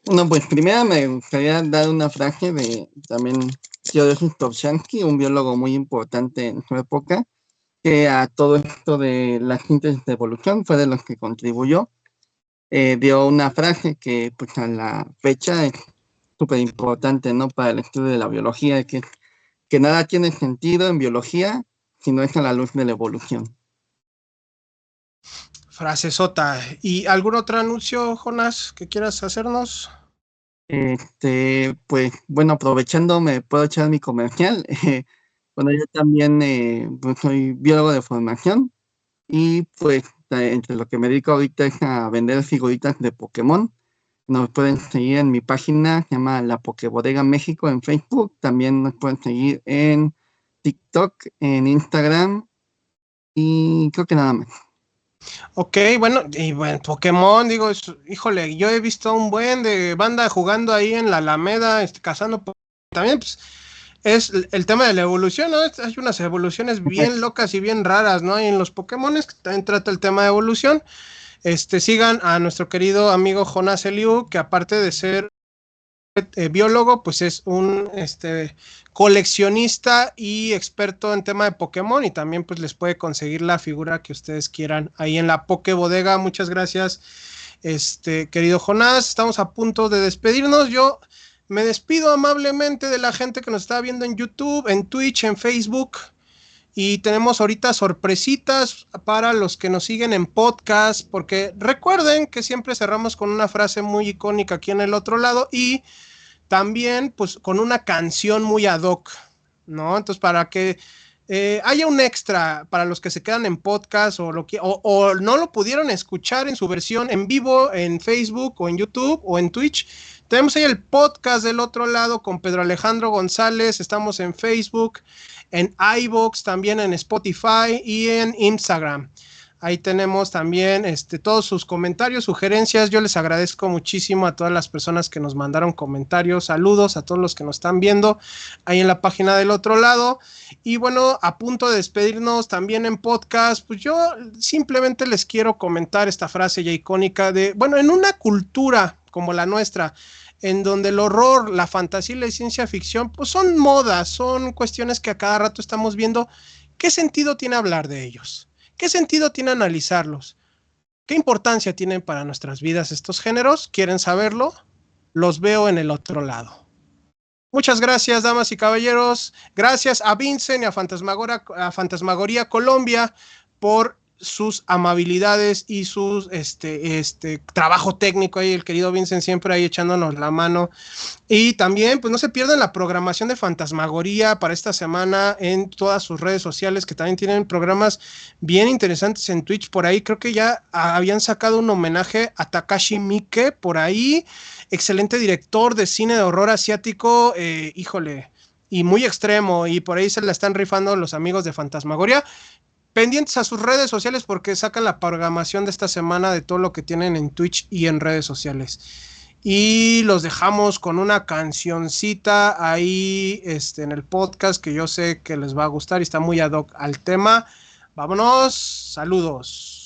Bueno, pues primero me gustaría dar una frase de también Theodosius Dobzhansky, un biólogo muy importante en su época, que a todo esto de la síntesis de evolución fue de los que contribuyó. Dio una frase que pues a la fecha es súper importante, ¿no? Para el estudio de la biología, que nada tiene sentido en biología si no es a la luz de la evolución. Frase sota. ¿Y algún otro anuncio, Jonás, que quieras hacernos? Pues bueno, aprovechando, me puedo echar mi comercial. Bueno, yo también pues, soy biólogo de formación y pues entre lo que me dedico ahorita es a vender figuritas de Pokémon. Nos pueden seguir en mi página, se llama La Pokebodega México en Facebook. También nos pueden seguir en TikTok, en Instagram y creo que nada más. Ok, bueno, y bueno, Pokémon, digo, híjole, yo he visto un buen de banda jugando ahí en la Alameda, cazando. También, pues, es el tema de la evolución, ¿no? Hay unas evoluciones bien locas y bien raras, ¿no? Y en los Pokémones, que también trata el tema de evolución. Sigan a nuestro querido amigo Jonás Eliu, que aparte de ser biólogo, pues es un coleccionista y experto en tema de Pokémon, y también pues les puede conseguir la figura que ustedes quieran ahí en la Pokebodega. Muchas gracias, querido Jonás. Estamos a punto de despedirnos. Yo me despido amablemente de la gente que nos está viendo en YouTube, en Twitch, en Facebook. Y tenemos ahorita sorpresitas para los que nos siguen en podcast, porque recuerden que siempre cerramos con una frase muy icónica aquí en el otro lado, y también pues con una canción muy ad hoc, ¿no? Entonces, para que haya un extra para los que se quedan en podcast o no lo pudieron escuchar en su versión en vivo en Facebook o en YouTube o en Twitch, tenemos ahí el podcast del otro lado con Pedro Alejandro González. Estamos en Facebook, en iVoox, también en Spotify y en Instagram. Ahí tenemos también todos sus comentarios, sugerencias. Yo les agradezco muchísimo a todas las personas que nos mandaron comentarios. Saludos a todos los que nos están viendo ahí en la página del otro lado. Y bueno, a punto de despedirnos también en podcast, pues yo simplemente les quiero comentar esta frase ya icónica de, bueno, en una cultura como la nuestra, en donde el horror, la fantasía y la ciencia ficción, pues son modas, son cuestiones que a cada rato estamos viendo. ¿Qué sentido tiene hablar de ellos? ¿Qué sentido tiene analizarlos? ¿Qué importancia tienen para nuestras vidas estos géneros? ¿Quieren saberlo? Los veo en el otro lado. Muchas gracias, damas y caballeros. Gracias a Vincent y a Fantasmagoría Colombia por sus amabilidades y sus trabajo técnico ahí, el querido Vincent siempre ahí echándonos la mano. Y también pues no se pierdan la programación de Fantasmagoría para esta semana en todas sus redes sociales, que también tienen programas bien interesantes en Twitch. Por ahí creo que ya habían sacado un homenaje a Takashi Miike por ahí, excelente director de cine de horror asiático, híjole, y muy extremo, y por ahí se la están rifando los amigos de Fantasmagoría. Pendientes a sus redes sociales porque sacan la programación de esta semana de todo lo que tienen en Twitch y en redes sociales. Y los dejamos con una cancioncita ahí en el podcast que yo sé que les va a gustar y está muy ad hoc al tema. Vámonos, saludos.